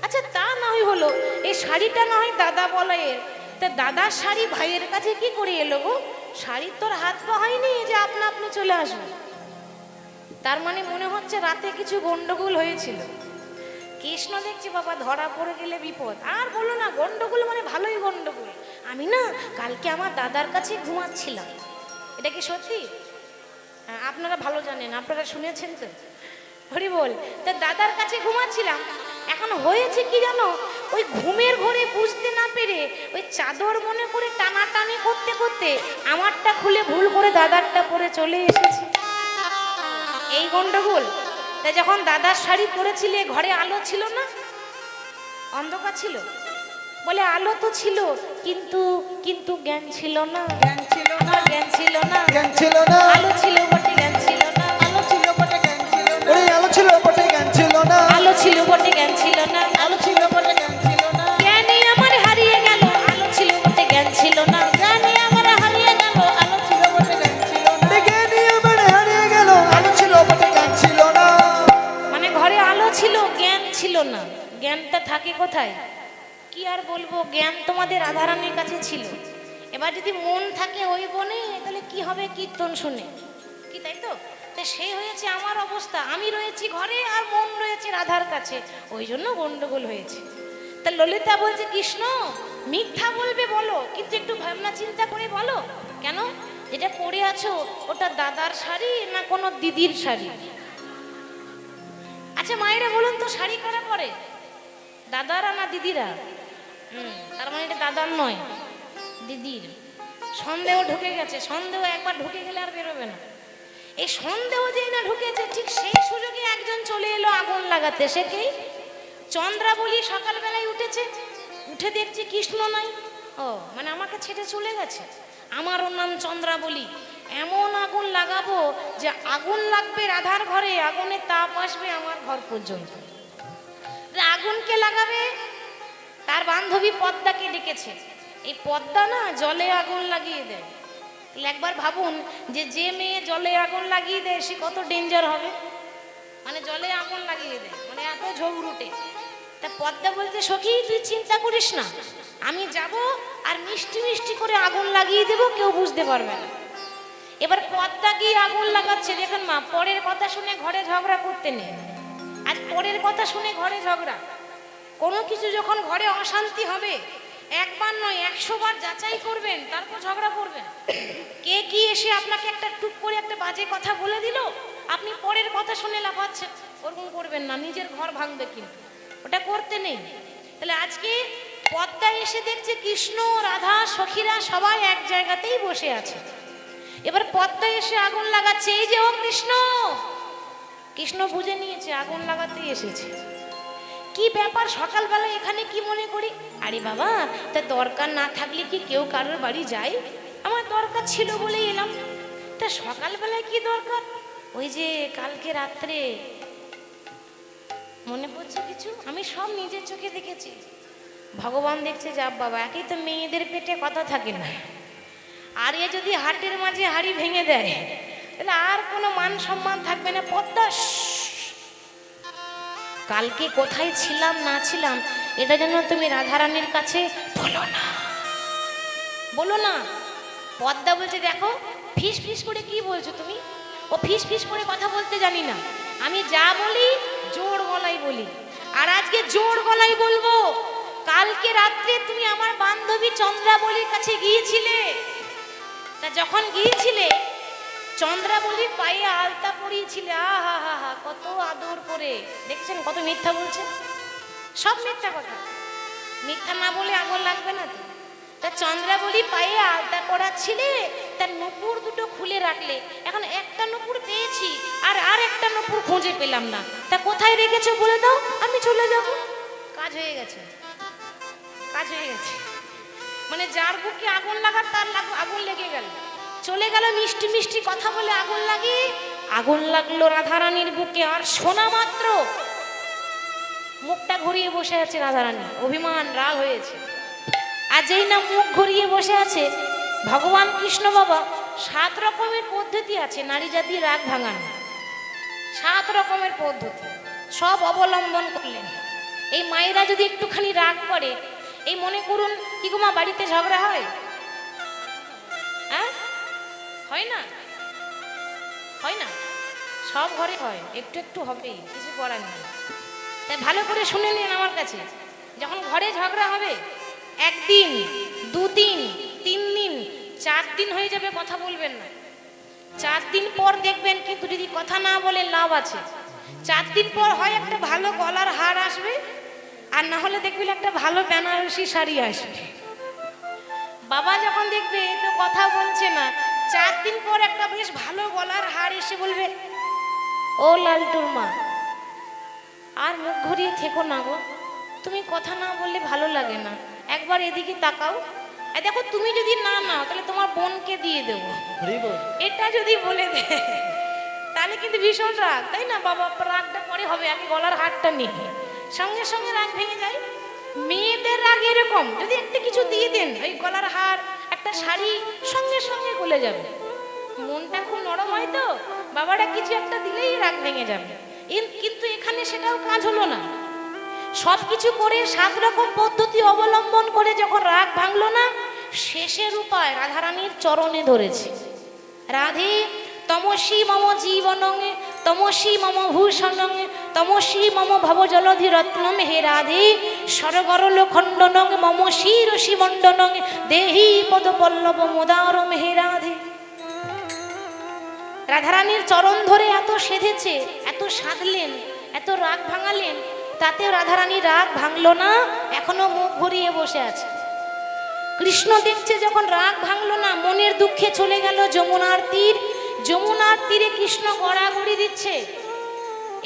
আচ্ছা তা না হয় হলো, এই শাড়িটা না হয় দাদা বলাইয়ের, তা দাদার শাড়ি ভাইয়ের কাছে কি করে এলো গো? শাড়ির তোর হাত পা হয়নি যে আপনা আপনি চলে আসবে। তার মানে মনে হচ্ছে রাতে কিছু গন্ডগোল হয়েছিল। কৃষ্ণ দেখছি বাবা ধরা পড়ে গেলে বিপদ, আর বলো না গন্ডগোল মানে ভালোই গন্ডগোল। আমি না কালকে আমার দাদার কাছে ঘুমাচ্ছিলাম, এটা কি সত্যি? হ্যাঁ আপনারা ভালো জানেন, আপনারা শুনেছেন তো, হরি বল। তা দাদার কাছে ঘুমাচ্ছিলাম, এখন হয়েছে কি জানো, ওই ঘুমের ঘরে বুঝতে না পেরে ওই চাদর মনে করে টানাটানি করতে করতে আমারটা খুলে ভুল করে দাদারটা পরে চলে এসেছি, এই গন্ডগোল। তাই যখন দাদার শাড়ি পরেছিলে ঘরে আলো ছিল না, অন্ধকার ছিল, বলে আলো তো ছিল কিন্তু কিন্তু জ্ঞান ছিল না, জ্ঞান ছিল না, জ্ঞান ছিল না, জ্ঞান ছিল না, আলো ছিল বটে জ্ঞান ছিল না, আলো ছিল বটে জ্ঞান ছিল না, ওরে আলো ছিল বটে জ্ঞান ছিল না, আলো ছিল বটে জ্ঞান ছিল না, আলো ছিল বটে জ্ঞান ছিল না, জ্ঞানী আমার হারিয়ে গেল, আলো ছিল বটে জ্ঞান ছিল না, জ্ঞানী আমার হারিয়ে গেল, আলো ছিল বটে জ্ঞান ছিল না। জ্ঞানী আমার হারিয়ে গেল, আলো ছিল বটে জ্ঞান ছিল না। মানে ঘরে আলো ছিল জ্ঞান ছিল না। জ্ঞানটা থাকে কোথায়, কি আর বলবো, জ্ঞান তোমাদের রাধারানীর কাছে ছিল। এবার যদি মন থাকে ওই বনে, তাহলে কি হবে, কীর্তন শুনে, কি তাই তো? তা সেই হয়েছে আমার অবস্থা, আমি রয়েছি ঘরে আর মন রয়েছে রাধার কাছে, ওই জন্য গন্ডগোল হয়েছে। তা ললিতা বলছে কৃষ্ণ মিথ্যা বলবে বলো, কিন্তু একটু ভাবনা চিন্তা করে বলো, কেন যেটা পরে আছো ওটা দাদার শাড়ি না কোনো দিদির শাড়ি? আচ্ছা মায়েরা বলুন তো, শাড়ি কারা পরে, দাদারা না দিদিরা? তার মানে এটা দাদার নয়, দিদির। সন্দেহ ঢুকে গেছে, সন্দেহ একবার ঢুকে গেলে আর বেরোবে না। এই সন্দেহ যেই না ঢুকেছে, ঠিক সেই সুযোগে একজন চলে এলো আগুন লাগাতে। সে কে? চন্দ্রাবলী সকালবেলায় উঠেছে, উঠে দেখছে কৃষ্ণ নাই। ও মানে আমাকে ছেড়ে চলে গেছে। আমারও নাম চন্দ্রাবলী, এমন আগুন লাগাবো যে আগুন লাগবে রাধার ঘরে, আগুনের তাপ আসবে আমার ঘর পর্যন্ত। আগুনকে লাগাবে, তার বান্ধবী পদ্মাকে ডেকেছে। এই পদ্মা না জলে আগুন লাগিয়ে দেয়। একবার ভাবুন যে যে মেয়ে জলে আগুন লাগিয়ে দেয় সে কত ডেঞ্জার হবে। মানে জলে আগুন লাগিয়ে দেয়, মানে এত ঝগড়ুটে। তা পদ্মা বলছে সখী তুই চিন্তা করিস না, আমি যাব আর মিষ্টি মিষ্টি করে আগুন লাগিয়ে দেবো, কেউ বুঝতে পারবে না। এবার পদ্মা গিয়ে আগুন লাগাচ্ছে। দেখুন মা, পরের কথা শুনে ঘরে ঝগড়া করতে নেই। আজ পরের কথা শুনে ঘরে ঝগড়া, কোনো কিছু যখন ঘরে অশান্তি হবে একবার নয় 100 বার যাচাই করবেন, তারপর ঝগড়া করবেন। কে কি এসে আপনাকে একটা টুক করে একটা বাজে কথা বলে দিল, আপনি পরের কথা শুনে লাফাচ্ছেন, ওরকম করবেন না, নিজের ঘর ভাঙবে কিন্তু, ওটা করতে নেই। তাহলে আজকে পদ্মা এসে দেখছে কৃষ্ণ রাধা সখীরা সবাই এক জায়গাতেই বসে আছে। এবার পদ্মা এসে আগুন লাগাচ্ছে, এই যে ও কৃষ্ণ। কৃষ্ণ বুঝে নিয়েছে আগুন লাগাতেই এসেছে। কি ব্যাপার সকালবেলা এখানে কি মনে করি? আরে বাবা, তা দরকার না থাকলে কি কেউ কারোর বাড়ি যায়? আমার দরকার ছিল বলেই এলাম। তা সকালবেলায় কি দরকার? ওই যে কালকে রাত্রে মনে পড়ছে কিছু? আমি সব নিজের চোখে দেখেছি। ভগবান দেখছে যা বাবা, একই তো মেয়েদের পেটে কথা থাকে না, আর এ যদি হাটের মাঝে হাড়ি ভেঙে দেয় তাহলে আর কোনো মান সম্মান থাকবে না। পদ্মা, কালকে কোথায় ছিলাম না ছিলাম এটা যেন তুমি রাধারানীর কাছে বলো না, বলো না। পদ্মা বলছে দেখো, ফিস ফিস করে কি বলছো তুমি? ও ফিস ফিস করে কথা বলতে জানি না, আমি যা বলি জোর গলায় বলি, আর আজকে জোর গলায় বলবো। কালকে রাত্রে তুমি আমার বান্ধবী চন্দ্রাবলীর কাছে গিয়েছিলে, তা যখন গিয়েছিলে চন্দ্রাবলীর পায়ে আলতা পরিয়েছিলে, আহা হা হা, কত আদর করে। দেখছেন কত মিথ্যা বলছে, সব মিথ্যা কথা। মিথ্যা না বলে আগুন লাগবে না তো। তা চন্দ্রাবলী পায়ে আলতা পরাচ্ছিলে, তার নুপুর দুটো খুলে রাখলে, এখন একটা নুপুর পেয়েছি আর একটা নুপুর খুঁজে পেলাম না, তা কোথায় রেখেছো বলে দাও, আমি চলে যাব। কাজ হয়ে গেছে, কাজ হয়ে গেছে। মানে যার বুকে আগুন লাগার তার আগুন লেগে গেল, চলে গেল মিষ্টি মিষ্টি কথা বলে আগুন লাগে। আগুন লাগলো রাধারানীর বুকে, আর শোনা মাত্র মুখটা ঘুরিয়ে বসে আছে রাধারানী, অভিমান রাগ হয়েছে। আর যেই না মুখ ঘুরিয়ে বসে আছে, ভগবান কৃষ্ণ বাবা 7 রকমের পদ্ধতি আছে নারী জাতির রাগ ভাঙানো, 7 রকমের পদ্ধতি সব অবলম্বন করলেন। এই মায়েরা যদি একটুখানি রাগ করে, এই মনে করুন কি গো মা, বাড়িতে ঝগড়া হয়? হ্যাঁ, হয় না? হয় না? সব ঘরে হয়, একটু একটু হবেই, কিছু করার নেই। তাই ভালো করে শুনে নিন আমার কাছে, যখন ঘরে ঝগড়া হবে 1 দিন 2 দিন 3 দিন 4 দিন হয়ে যাবে, কথা বলবেন না। 4 দিন পর দেখবেন কিন্তু যদি কথা না বলে লাভ আছে। 4 দিন পর হয় একটা ভালো গলার হার আসবে, আর না হলে দেখবেন একটা ভালো বেনারসি শাড়ি আসবে। বাবা যখন দেখবে তো কথা বলছে না, 4 দিন পর একটা বেশ ভালো গলার হার এসে বলবে, ও লালটুর মা, আর মুখ ঘুরিয়ে থেকো না গো, তুমি কথা না বললে ভালো লাগে না, একবার এদিকে তাকাও। আর দেখো তুমি যদি না নাও তাহলে তোমার বোনকে দিয়ে দেবো, এটা যদি বলে দেয় তাহলে কিন্তু ভীষণ রাগ, তাই না? বাবা রাগটা পরে হবে, আগে গলার হারটা নিয়ে, সঙ্গে সঙ্গে রাগ ভেঙে যায়। মেয়েদের রাগ এরকম, যদি একটা কিছু দিয়ে দেন, ওই গলার হার একটা শাড়ি, সঙ্গে সঙ্গে গলে যাবে। মনটা খুব নরম হয় তো, বাবারা কিছু একটা দিলেই রাগ ভেঙে যাবে। কিন্তু এখানে সেটাও কাজ হলো না। সব কিছু করে 7 রকম পদ্ধতি অবলম্বন করে যখন রাগ ভাঙলো না, শেষের উপায় রাধারানীর চরণে ধরেছে। রাধে তমসি মম জীবনং তমসি মম ভূষণং তমসি মম ভবজলধি রত্নম, হে রাধে সরগরল খণ্ডনং মম শিরসি মণ্ডনং দেহি পদপল্লব মুদারম, হে রাধে। রাধারানীর চরণ ধরে এত সেধেছে, এত সাধলেন, এত রাগ ভাঙালেন, তাতেও রাধারানীর রাগ ভাঙলো না, এখনো মুখ ঘুরিয়ে বসে আছে। কৃষ্ণ দেখছে যখন রাগ ভাঙলো না, মনের দুঃখে চলে গেল যমুনার তীর। যমুনার তীরে কৃষ্ণ গড়াগড়ি দিচ্ছে।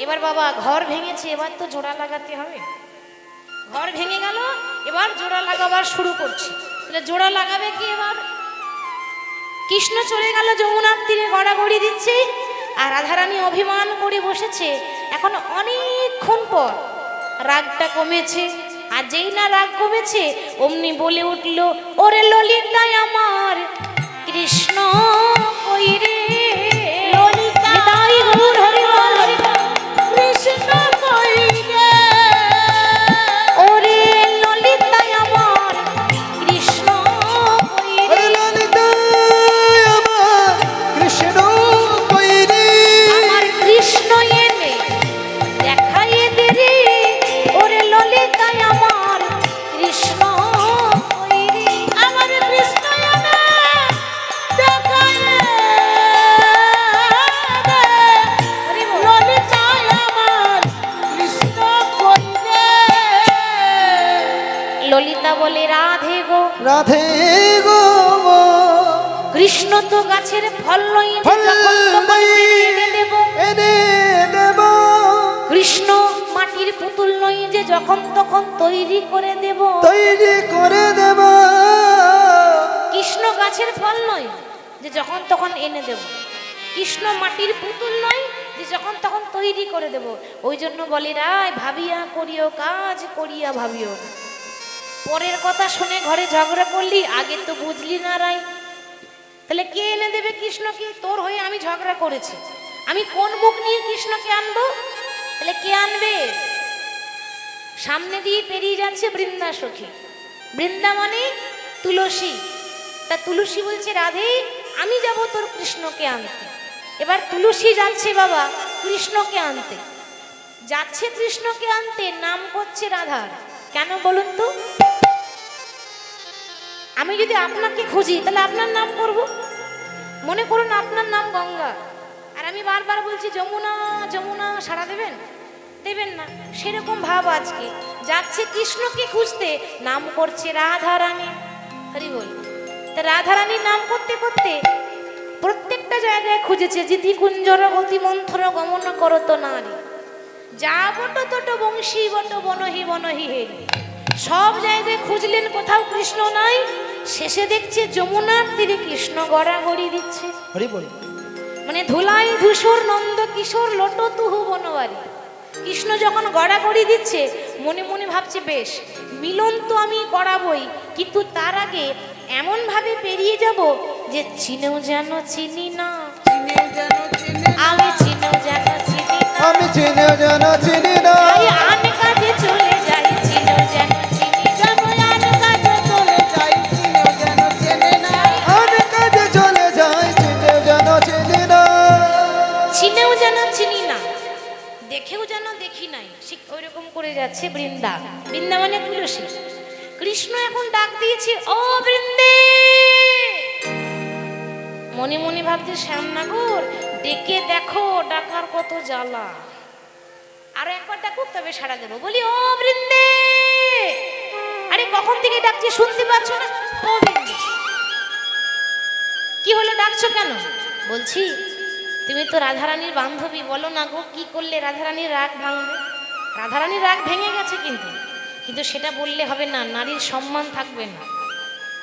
এবার বাবা ঘর ভেঙেছে, এবার তো জোড়া লাগাতে হবে। ঘর ভেঙে গেল, এবার জোড়া লাগাবার শুরু করছে। তাহলে জোড়া লাগাবে কি? এবার কৃষ্ণ চলে গেল যমুনার তীরে গড়াগড়ি দিচ্ছে, আর রাধারানী অভিমান করে বসেছে। এখন অনেকক্ষণ পর রাগটা কমেছে, আর যেই না রাগ কমেছে অমনি বলে উঠল, ওরে ললিতায় আমার কৃষ্ণ কই রে, নিতাই গৌর হরি বল, কৃষ্ণ কই রে, ওরে ললিতায় আমার কৃষ্ণ কই রে, ললিতায় আমার কৃষ্ণ কই রে, আমার কৃষ্ণ এনে দেখাই দে রে, ওরে ললিতায় আমার কৃষ্ণ কই রে, আমার কৃষ্ণ এনে দেখাই রে, হরি বল। ললিতায় আমার কৃষ্ণ কই রে। ললিতা বলে, রাধে গো, রাধে গো কৃষ্ণ তো গাছের ফল নই যে ফল যখন তোমায় এনে দেব, এনে দেব, কৃষ্ণ মাটির পুতুল নই যে যখন তখন তৈরি করে দেব, তৈরি করে দেব, কৃষ্ণ গাছের গাছের ফল নয় যে যখন তখন এনে দেব। কৃষ্ণ মাটির পুতুল নয় যে যখন তখন তৈরি করে দেব। ওই জন্য বলি রায়, ভাবিয়া করিও কাজ, করিয়া ভাবিও না। পরের কথা শুনে ঘরে ঝগড়া করলি, আগে তো বুঝলি না রায়। তাহলে কে এনে দেবে কৃষ্ণকে? তোর হয়ে আমি ঝগড়া করেছি, আমি কোন মুখ নিয়ে কৃষ্ণকে আনবো? তাহলে কে আনবে? সামনে দিয়ে পেরিয়ে যাচ্ছে বৃন্দা সখী। বৃন্দা মানে তুলসী। তা তুলসী বলছে রাধে আমি যাব তোর কৃষ্ণকে আনতে। এবার তুলসী যাচ্ছে বাবা কৃষ্ণকে আনতে, যাচ্ছে কৃষ্ণকে আনতে, নাম করছে রাধার। কেন বলুন তো? আমি যদি আপনাকে খুঁজি তাহলে আপনার নাম করব। মনে করুন আপনার নাম গঙ্গা, আর আমি বারবার বলছি যমুনা যমুনা, সাড়া দেবেন? দেবেন না। সেরকম ভাব আজকে যাচ্ছে কৃষ্ণকে খুঁজতে, নাম করছে রাধারানী। হরি বল। তা রাধারানীর নাম করতে করতে প্রত্যেকটা জায়গায় খুঁজেছে। জিতি কুঞ্জর গতি মন্থর গমন করত নারী, যা বট তট বংশী বট বনহি বনহি হেরি। সব জায়গায় খুঁজলেন, কোথাও কৃষ্ণ নাই। শেষে দেখছে যমুনার তীরে কৃষ্ণ গড়াগড়ি দিচ্ছে। হরি বল। মানে ধুলাই ধূসর নন্দ কিশোর লোট তুহু বনবারি। কৃষ্ণ যখন গড়াগড়ি দিচ্ছে মনে মনে ভাবছে বেশ মিলন তো আমি করাবই, কিন্তু তার আগে এমন ভাবে পেরিয়ে যাব যে চিনেও যেন চিনি না, আমি চিনেও যেন চিনি না, আমি চিনেও যেন চিনি না, তাই আন কাজে চলে যাই চিনেও যেন চিনি না, আন কাজে চলে যাই চিনেও যেন চিনি না, আমি কাজে চলে যাই চিনেও যেন চিনি না, চিনেও যেন চিনি না, দেখেও যেন দেখি নাই। ঠিক ওই রকম করে যাচ্ছে বৃন্দা। বৃন্দা মানে তুলসী। কৃষ্ণ এখন ডাক দিয়েছে ও বৃন্দে। মনে মনে ভাবছে শ্যামনগর ডেকে দেখো, ডাকার কত জ্বালা। আরো একবার ডাকুক তবে সাড়া দেবো। বলি ও বৃন্দে। আরে কখন থেকে ডাকছি শুনতে পাচ্ছ না? ও বৃন্দে। কি হলো, ডাকছো কেন? বলছি তুমি তো রাধারানীর বান্ধবী, বলো না গো কি করলে রাধারানীর রাগ ভাঙবে? রাধারানীর রাগ ভেঙে গেছে, কিন্তু কিন্তু সেটা বললে হবে না, নারীর সম্মান থাকবে না,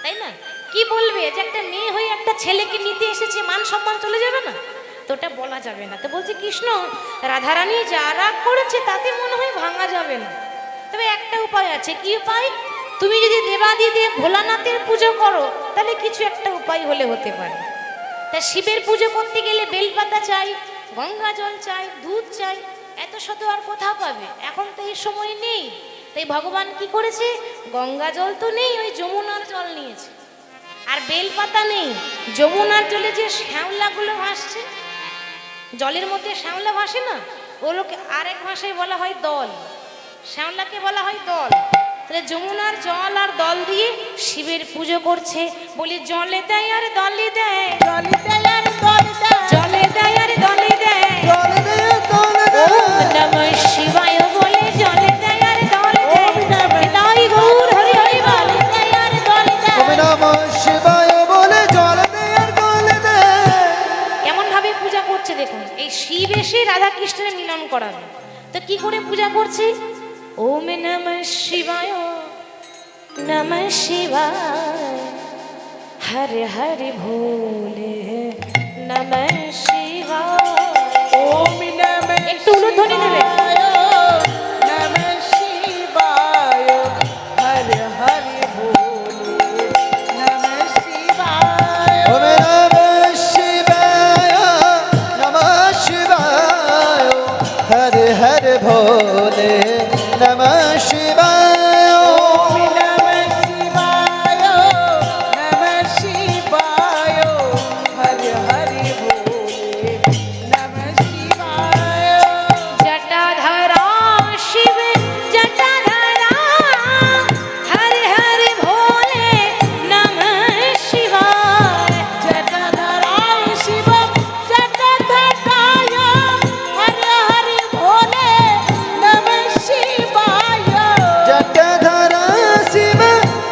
তাই না? কি বলবে যে একটা মেয়ে হয়ে একটা ছেলেকে নিতে এসেছে, মান সম্মান চলে যাবে না? তো ওটা বলা যাবে না। তো বলছে কৃষ্ণ রাধারানী যা রাগ করেছে তাতে মনে হয় ভাঙা যাবে না, তবে একটা উপায় আছে। কি উপায়? তুমি যদি দেবাদিদেব ভোলানাথের পুজো করো তাহলে কিছু একটা উপায় হলে হতে পারে। তা শিবের পুজো করতে গেলে বেলপাতা চাই, গঙ্গা জল চাই, দুধ চাই, এত শত আর কোথাও পাবে? এখন তো এই সময় নেই। তাই ভগবান কি করেছে, গঙ্গা জল তো নেই, ওই যমুনার জল নিয়েছে। আর বেলপাতা নেই, যমুনার জলে যে শ্যাওলাগুলো ভাসছে, জলের মধ্যে শ্যাওলা ভাসে না, ওগুলোকে আরেক ভাষায় বলা হয় দল। শ্যাওলাকে বলা হয় দল। তাহলে যমুনার জল আর দল দিয়ে শিবের পুজো করছে। বলি জলে দেয় আর দলে দেয়, জলে দেয় আর দলে দেয়, জলে দেয় আর দলে দেয়, জলে দে তলে দে, ওম নমঃ শিবায় বলে জলে দেয় আর দলে দেয়, তাই গৌর হরি হরি বলে দেয় আর দলে দেয়। ওম নমঃ শিবায় বলে জলে দে আর তলে দে। কেমন ভাবে পূজা করছে দেখুন। এই শিব এসে রাধা কৃষ্ণের মিলন করাবে, তো কি করে পূজা করছে? ওম নমঃ শিবায় নমঃ শিবায়, হরে হরে ভোলে নমঃ শিবায়। ওম নমঃ একটু উলুধ্বনি দেবে। নমঃ শিবায়, হর হর ভোলে নমঃ শিবায়। ওম নমঃ শিবায় নমঃ শিবায়, হরে হরে ভোলে নমঃ শিবায়। ওম নমঃ শিবায়, নমঃ শিবায়, হর হর ভোলে নমঃ শিবায়। জটাধরা শিব জটাধরা, হরে হরে ভোলে নমঃ শিবায়। জটাধরায় শিব জটাধরায়, হর হর ভোলে নমঃ শিবায়। জটাধরা শিব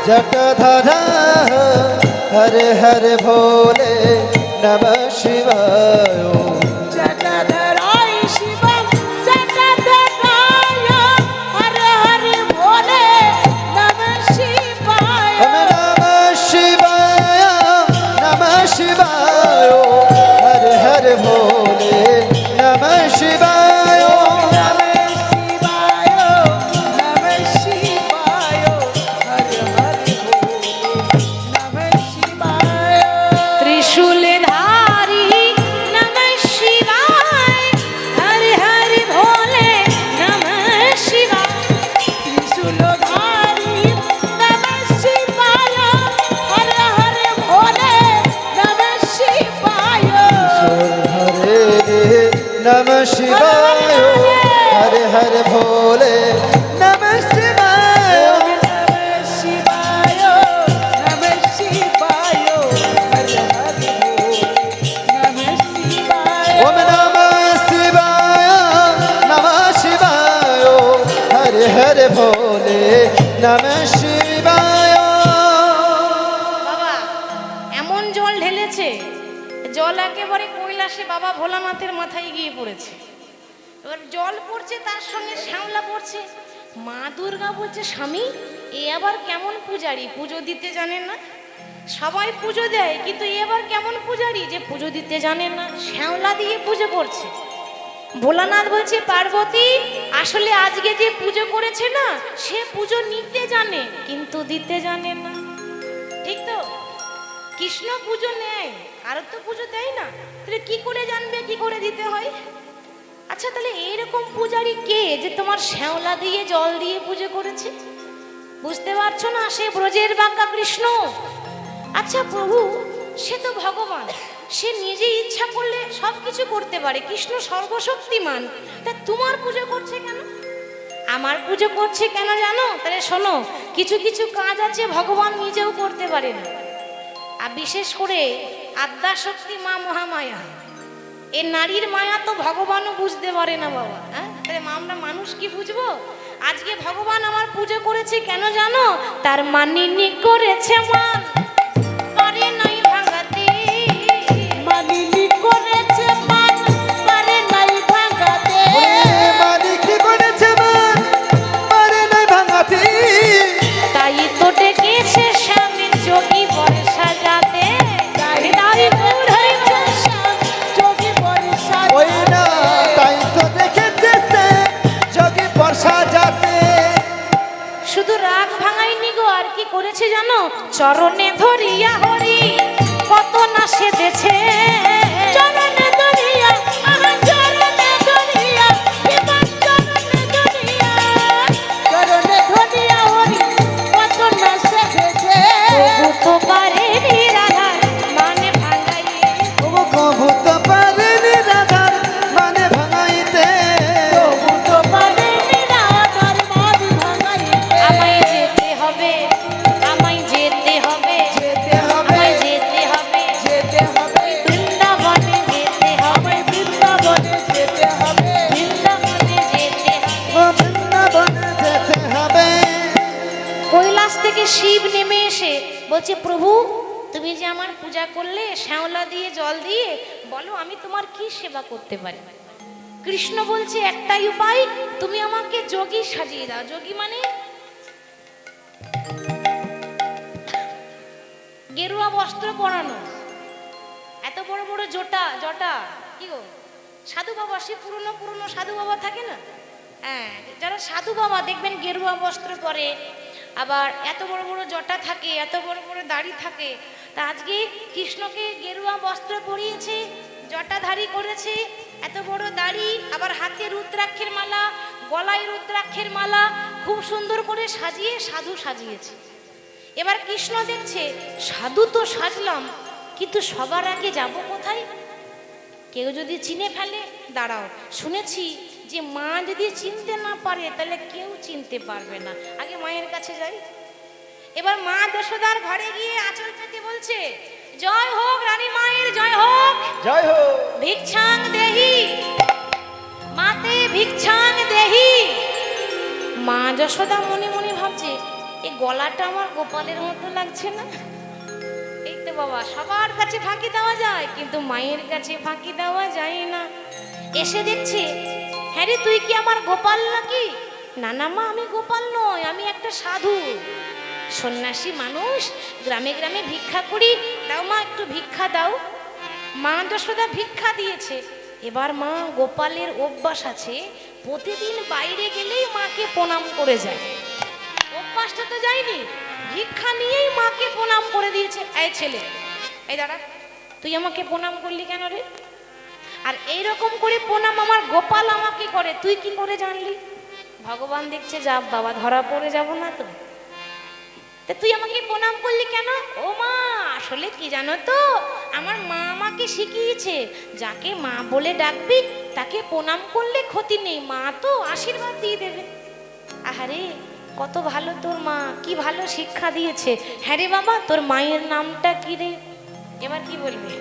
জটাধরা, হরে হরে ভোলে নমঃ শিবায়। জটাধরায় শিব জটাধরায়, হর হর ভোলে নমঃ শিবায়। ওম নমঃ শিবায় नमः शिवाय हर हर भोले नमः शिवाय नमः शिवाय नमः शिवाय हर हर भोले नमः शिवाय ओम नमः शिवाय हर हर भोले नमः शिवाय বাবা এমন জল ঢেলেছে, জল একেবারে কৈলাসে বাবা ভোলানাথের মাথায় গিয়ে পড়েছে। এবার জল পড়ছে, তার সঙ্গে শ্যামলা পড়ছে। মা দুর্গা বলছে, স্বামী এ আবার কেমন পূজারি, পুজো দিতে জানে না? সবাই পুজো দেয়, কিন্তু এ আবার কেমন পূজারি যে পুজো দিতে জানে না, শ্যামলা দিয়ে পুজো করছে। ভোলানাথ বলছে, পার্বতী আসলে আজকে যে পুজো করেছে না, সে পুজো নিতে জানে কিন্তু দিতে জানে না। ঠিক তো? কৃষ্ণ পুজো নেয়, আর তো পুজো দেয় না, তাহলে কি করে জানবে কি করে দিতে হয়? আচ্ছা, তাহলে এইরকম পূজারি কে যে তোমার শ্যাওলা দিয়ে জল দিয়ে পুজো করেছে? বুঝতে পারছো না? সে ব্রজের বাঁকা কৃষ্ণ। আচ্ছা প্রভু, সে তো ভগবান, সে নিজে ইচ্ছা করলে সব কিছু করতে পারে, কৃষ্ণ সর্বশক্তিমান, তা তোমার পুজো করছে কেন? আমার পুজো করছে কেন জানো? তাহলে শোনো, কিছু কিছু কাজ আছে ভগবান নিজেও করতে পারে না। আর বিশেষ করে আদ্যাশক্তি মা মহামায়া, এ নারীর মায়া তো ভগবানও বুঝতে পারে না বাবা। হ্যাঁ, তাহলে আমরা মানুষ কি বুঝবো? আজকে ভগবান আমার পুজো করেছে কেন জানো? তার মানিনি করেছে মান, পারে নাই ভাঙাতে। মানিনি করেছে মান, পারে নাই ভাঙাতে। মানি কি করেছে মান পারে নাই ভাঙাতে। তাই তো ডেকেছে স্বামী যোগী বরে সাজাতে। তাই করেছে শ্যাম যোগী বর্ষা ওই না তাই তো দেখেছে সে যোগী বর্ষা যাতে। শুধু রাগ ভাঙাইনি গো, আর কি করেছে জানো? চরণে ধরিয়া হরি কত না সেধেছে। চরণে ধরিয়া, আহা চরণে ধরিয়া, এবার চরণে ধরিয়া, চরণে ধরিয়া হরি কত না সেধেছে। তবু তো পারেনি রাধার মানে ভাঙাইয়ে। ও কবু তো পারেনি রাধার মানে ভাঙাইতে। তবু তো পারেনি রাধার মান ভাঙাইতে। আমায় যেতে হবে, আমায় যেতে হবে, যেতে হবে আমায় যেতে হবে, যেতে হবে, বৃন্দাবনে যেতে হবে, আমায় বৃন্দাবনে যেতে হবে। বৃন্দাবনে যেতে হবে। ও বৃন্দাবনে যেতে হবে। কৈলাস থেকে শিব নেমে এসে বলছে, প্রভু তুমি যে আমার পূজা করলে শ্যাওলা দিয়ে জল দিয়ে, বলো আমি তোমার কি সেবা করতে পারি? কৃষ্ণ বলছে, একটাই উপায়, তুমি আমাকে যোগী সাজিয়ে দাও। যোগী মানে গেরুয়া বস্ত্র পরানো, এত বড় বড় জটা জটা, কি গো সাধু বাবা, সে পুরনো পুরনো সাধু বাবা থাকে না? হ্যাঁ, যারা সাধু বাবা দেখবেন গেরুয়া বস্ত্র পরে, আবার এত বড় বড় জটা থাকে, এত বড় বড় দাড়ি থাকে। তা আজকে কৃষ্ণকে গেরুয়া বস্ত্র পরিয়েছে, জটাধারী করেছে, এত বড় দাড়ি, আবার হাতে রুদ্রাক্ষের মালা, গলায় রুদ্রাক্ষের মালা, খুব সুন্দর করে সাজিয়ে সাধু সাজিয়েছে। এবার কৃষ্ণ দেখছে, সাধু তো সাজলাম, কিন্তু সবার আগে যাব কোথায়? কেউ যদি চিনে ফেলে, দাঁড়াও, শুনেছি যে মা যদি চিনতে না পারে তাহলে কেউ চিনতে পারবে না, আগে মায়ের কাছে যাই। এবার মা যশোদার ঘরে গিয়ে আঁচল পেতে বলছে, জয় হোক রানী মায়ের, জয় হোক, জয় হো। ভিক্ষাং দেহি মাতে, ভিক্ষাং দেহি। মা যশোদা মনে মনে ভাবছে, এই গলাটা আমার গোপালের মতো লাগছে না। এই তো বাবা, সবার কাছে ফাঁকি দেওয়া যায়, কিন্তু মায়ের কাছে ফাঁকি দেওয়া যায় না। এসে দেখছে, হ্যাঁ রে তুই কি আমার গোপাল নাকি? না না মা, আমি গোপাল নয়, আমি একটা সাধু সন্ন্যাসী মানুষ, গ্রামে গ্রামে ভিক্ষা করি, দাও মা একটু ভিক্ষা দাও। মা যশোদা ভিক্ষা দিয়েছে। এবার মা গোপালের অভ্যাস আছে, প্রতিদিন বাইরে গেলেই মাকে প্রণাম করে যায়। অভ্যাসটা তো যায়নি, ভিক্ষা নিয়েই মাকে প্রণাম করে দিয়েছে। এই ছেলে, এই দাঁড়া, তুই আমাকে প্রণাম করলি কেন রে? আর এইরকম করে প্রণাম আমার গোপাল আমাকে করে, তুই কি করে জানলি? ভগবান দেখছে, যা বাবা ধরা পড়ে যাব না তো। তা তুই আমাকে প্রণাম করলি কেন? ও মা, আসলে কি জানো তো, আমার মা আমাকে শিখিয়েছে, যাকে মা বলে ডাকবি তাকে প্রণাম করলে ক্ষতি নেই, মা তো আশীর্বাদ দিয়ে দেবে। আহারে কত ভালো তোর মা, কি ভালো শিক্ষা দিয়েছে। হ্যাঁ রে বাবা, তোর মায়ের নামটা কি রে? এবার কি বলবে?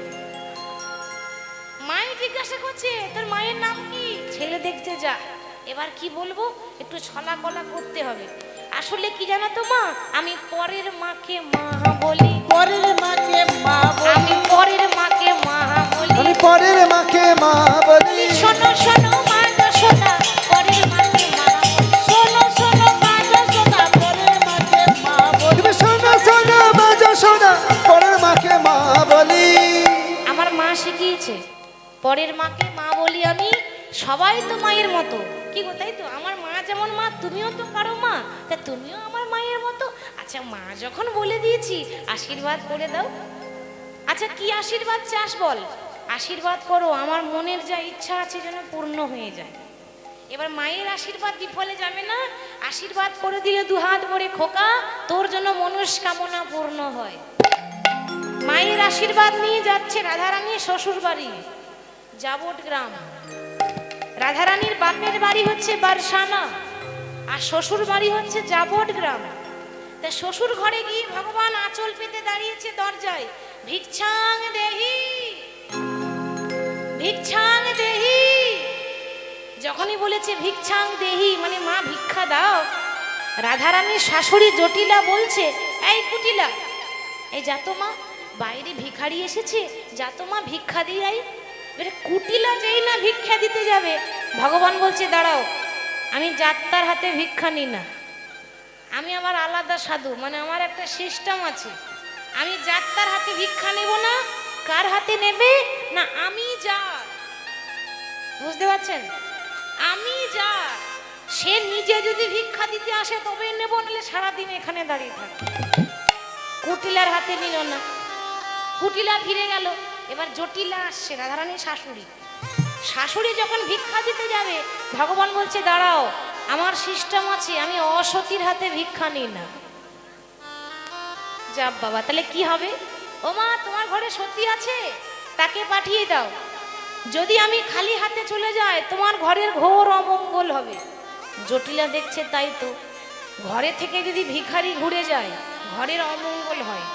মাই জিজ্ঞাসা করছে তোর মায়ের নাম কি? ছেলে দেখতে যা। এবার কি বলবো? একটু ছলা কলা করতে হবে। আসলে কি জানো তো মা, আমি পরের মাকে মা বলি। পরের মাকে মা বলি। আমি পরের মাকে মা বলি। আমি পরের মাকে মা বলি। শোনো শোনো মা যশোদা, পরের মাকে মা বলি। শোনো শোনো মা যশোদা, পরের মাকে মা বলি। তুমি শোনো শোনো মা যশোদা, পরের মাকে মা বলি। আমার মা শিখিয়েছে পরের মাকে মা বলি আমি। সবাই তো মায়ের মতো, কি গো তাই তো? আমার মা যেমন মা, তুমিও তো কারো মা, তা তুমিও আমার মায়ের মতো। আচ্ছা মা যখন বলে দিয়েছি, আশীর্বাদ করে দাও। আচ্ছা কি আশীর্বাদ চাস বল? আশীর্বাদ করো আমার মনের যা ইচ্ছা আছে যেন পূর্ণ হয়ে যায়। এবার মায়ের আশীর্বাদ বিফলে যাবে না। আশীর্বাদ করে দিলে দুহাত ভরে, খোকা তোর জন্য মনস্কামনা পূর্ণ হয়। মায়ের আশীর্বাদ নিয়ে যাচ্ছে রাধারানীর শ্বশুর বাড়ি, জাবট গ্রাম। রাধারানীর বাপের বাড়ি হচ্ছে বারসানা, আর শ্বশুর বাড়ি হচ্ছে জাবট গ্রাম। তা শ্বশুর ঘরে গিয়ে ভগবান আঁচল পেতে দাঁড়িয়েছে দরজায়, ভিক্ষাং দেহি, ভিক্ষাং দেহি। যখনই বলেছে ভিক্ষাং দেহি মানে মা ভিক্ষা দাও, রাধারানীর শাশুড়ি জটিলা বলছে, এই কুটিলা, এই যাতো মা, বাইরে ভিখারি এসেছে, যাতো মা ভিক্ষা দিয়ে আই। কুটিলা যেই না ভিক্ষা দিতে যাবে, ভগবান বলছে দাঁড়াও, আমি যাত্রার হাতে ভিক্ষা নিই না, আমি আমার আলাদা সাধু, মানে আমার একটা সিস্টেম আছে। আমি যাত্রার হাতে ভিক্ষা নেব না। কার হাতে নেবে না? আমি যা, বুঝতে পারছেন? আমি যা, সে নিজে যদি ভিক্ষা দিতে আসে তবেই নেব, নাহলে সারাদিন এখানে দাঁড়িয়ে থাকবে। কুটিলার হাতে নিল না, কুটিলা ফিরে গেল। এবার জটিলা আসছে, রাধারানীর শাশুড়ি। শাশুড়ি যখন ভিক্ষা দিতে যাবে, ভগবান বলছে দাঁড়াও, আমার সিস্টেম আছে, আমি অসতীর হাতে ভিক্ষা নিই না। যা বাবা, তাহলে কি হবে? ও মা, তোমার ঘরে সতী আছে, তাকে পাঠিয়ে দাও। যদি আমি খালি হাতে চলে যাই, তোমার ঘরের ঘোর অমঙ্গল হবে। জটিলা দেখছে তাই তো, ঘরে থেকে যদি ভিখারি ঘুরে যায়, ঘরের অমঙ্গল হয়।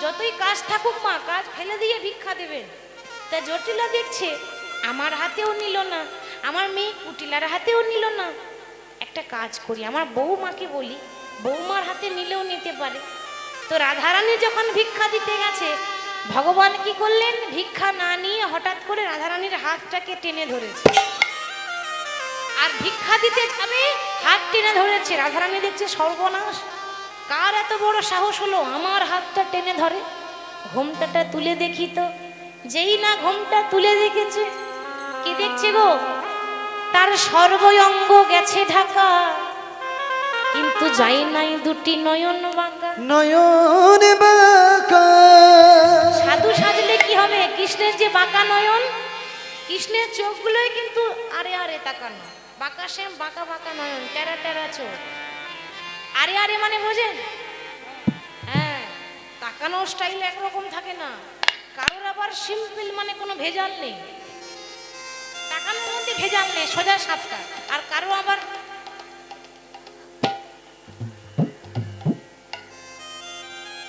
যতই কাজ থাকুক মা, কাজ ফেলে দিয়ে ভিক্ষা দেবেন। তা জটিলা দেখছে আমার হাতেও নিল না, আমার মেয়ে কুটিলার হাতেও নিল না। একটা কাজ করি, আমার বৌমাকে বলি, বৌমার হাতে নিলেও নিতে পারে। তো রাধারানী যখন ভিক্ষা দিতে গেছে, ভগবান কি করলেন? ভিক্ষা না নিয়ে হঠাৎ করে রাধারানীর হাতটাকে টেনে ধরেছে। আর ভিক্ষা দিতে যাবে, হাত টেনে ধরেছে। রাধারানী দেখছে সর্বনাশ, কার এত বড় সাহস হলো আমার হাতটা টেনে ধরে। ঘোমটাটা তুলে দেখি তো, যেই না ঘোমটা তুলে দেখেছে, কি দেখছে গো? তার সর্বঙ্গ গেছে ঢাকা, কিন্তু যাই নাই দুটি নয়ন বাঁকা। নয়ন বাঁকা। সাধু সাজলে কি হবে? কৃষ্ণের যে বাঁকা নয়ন, কৃষ্ণের চোখগুলোই কিন্তু আরে আরে তাকানো, বাঁকা শ্যাম, বাঁকা বাঁকা নয়ন, টেরা টেরা চোখ। আরে আরে মানে বোঝেন? হ্যাঁ, তাকানো স্টাইল একরকম থাকে না। কারোর আবার সিম্পল মানে কোনো ভেজাল নেই, তাকানোর মধ্যে ভেজাল নেই, সোজা সাপটা। আর কারো আবার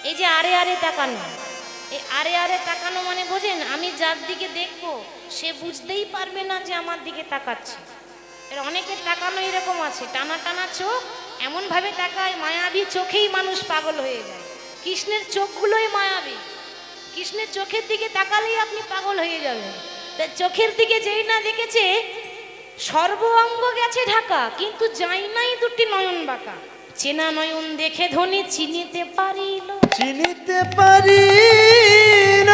এই যে আরে আরে তাকানো, এই আরে আরে তাকানো মানে বোঝেন? আমি যার দিকে দেখবো সে বুঝতেই পারবে না যে আমার দিকে তাকাচ্ছে। এর অনেকের তাকানো এরকম আছে, টানা টানা চোখ, এমন ভাবে তাকায়, মায়াবী চোখেই মানুষ পাগল হয়ে যায়। কৃষ্ণের চোখগুলোই মায়াবী, কৃষ্ণের চোখের দিকে তাকালেই আপনি পাগল হয়ে যাবেন। তাই চোখের দিকে যেই না দেখেছে, সর্ব অঙ্গ গেছে ঢাকা, কিন্তু যাই নাই দুটি নয়ন বাঁকা। চেনা নয়ন দেখে ধনী চিনিতে পারিল, চিনিতে পারিল।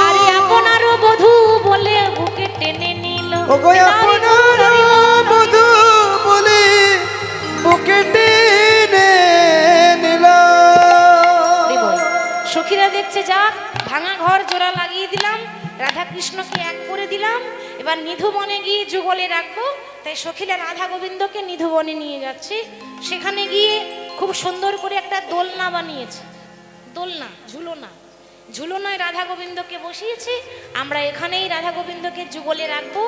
আরে আপনারও বধূ বলে বুকে টেনে নিল। ওগো আপনার বধূ বলে বুকে টেনে নিল। সখীরা দেখছে, যাক ভাঙা ঘর জোড়া লাগিয়ে দিলাম, রাধা কৃষ্ণকে এক করে দিলাম, এবার নিধুবনে গিয়ে যুগলে রাখবো। তাই সখীরা রাধা গোবিন্দকে নিধুবনে নিয়ে যাচ্ছে। সেখানে গিয়ে খুব সুন্দর করে একটা দোলনা বানিয়েছে, দোলনা ঝুলনা, ঝুলনায় রাধা গোবিন্দকে বসিয়েছে। আমরা এখানেই রাধা গোবিন্দকে যুগলে রাখবো।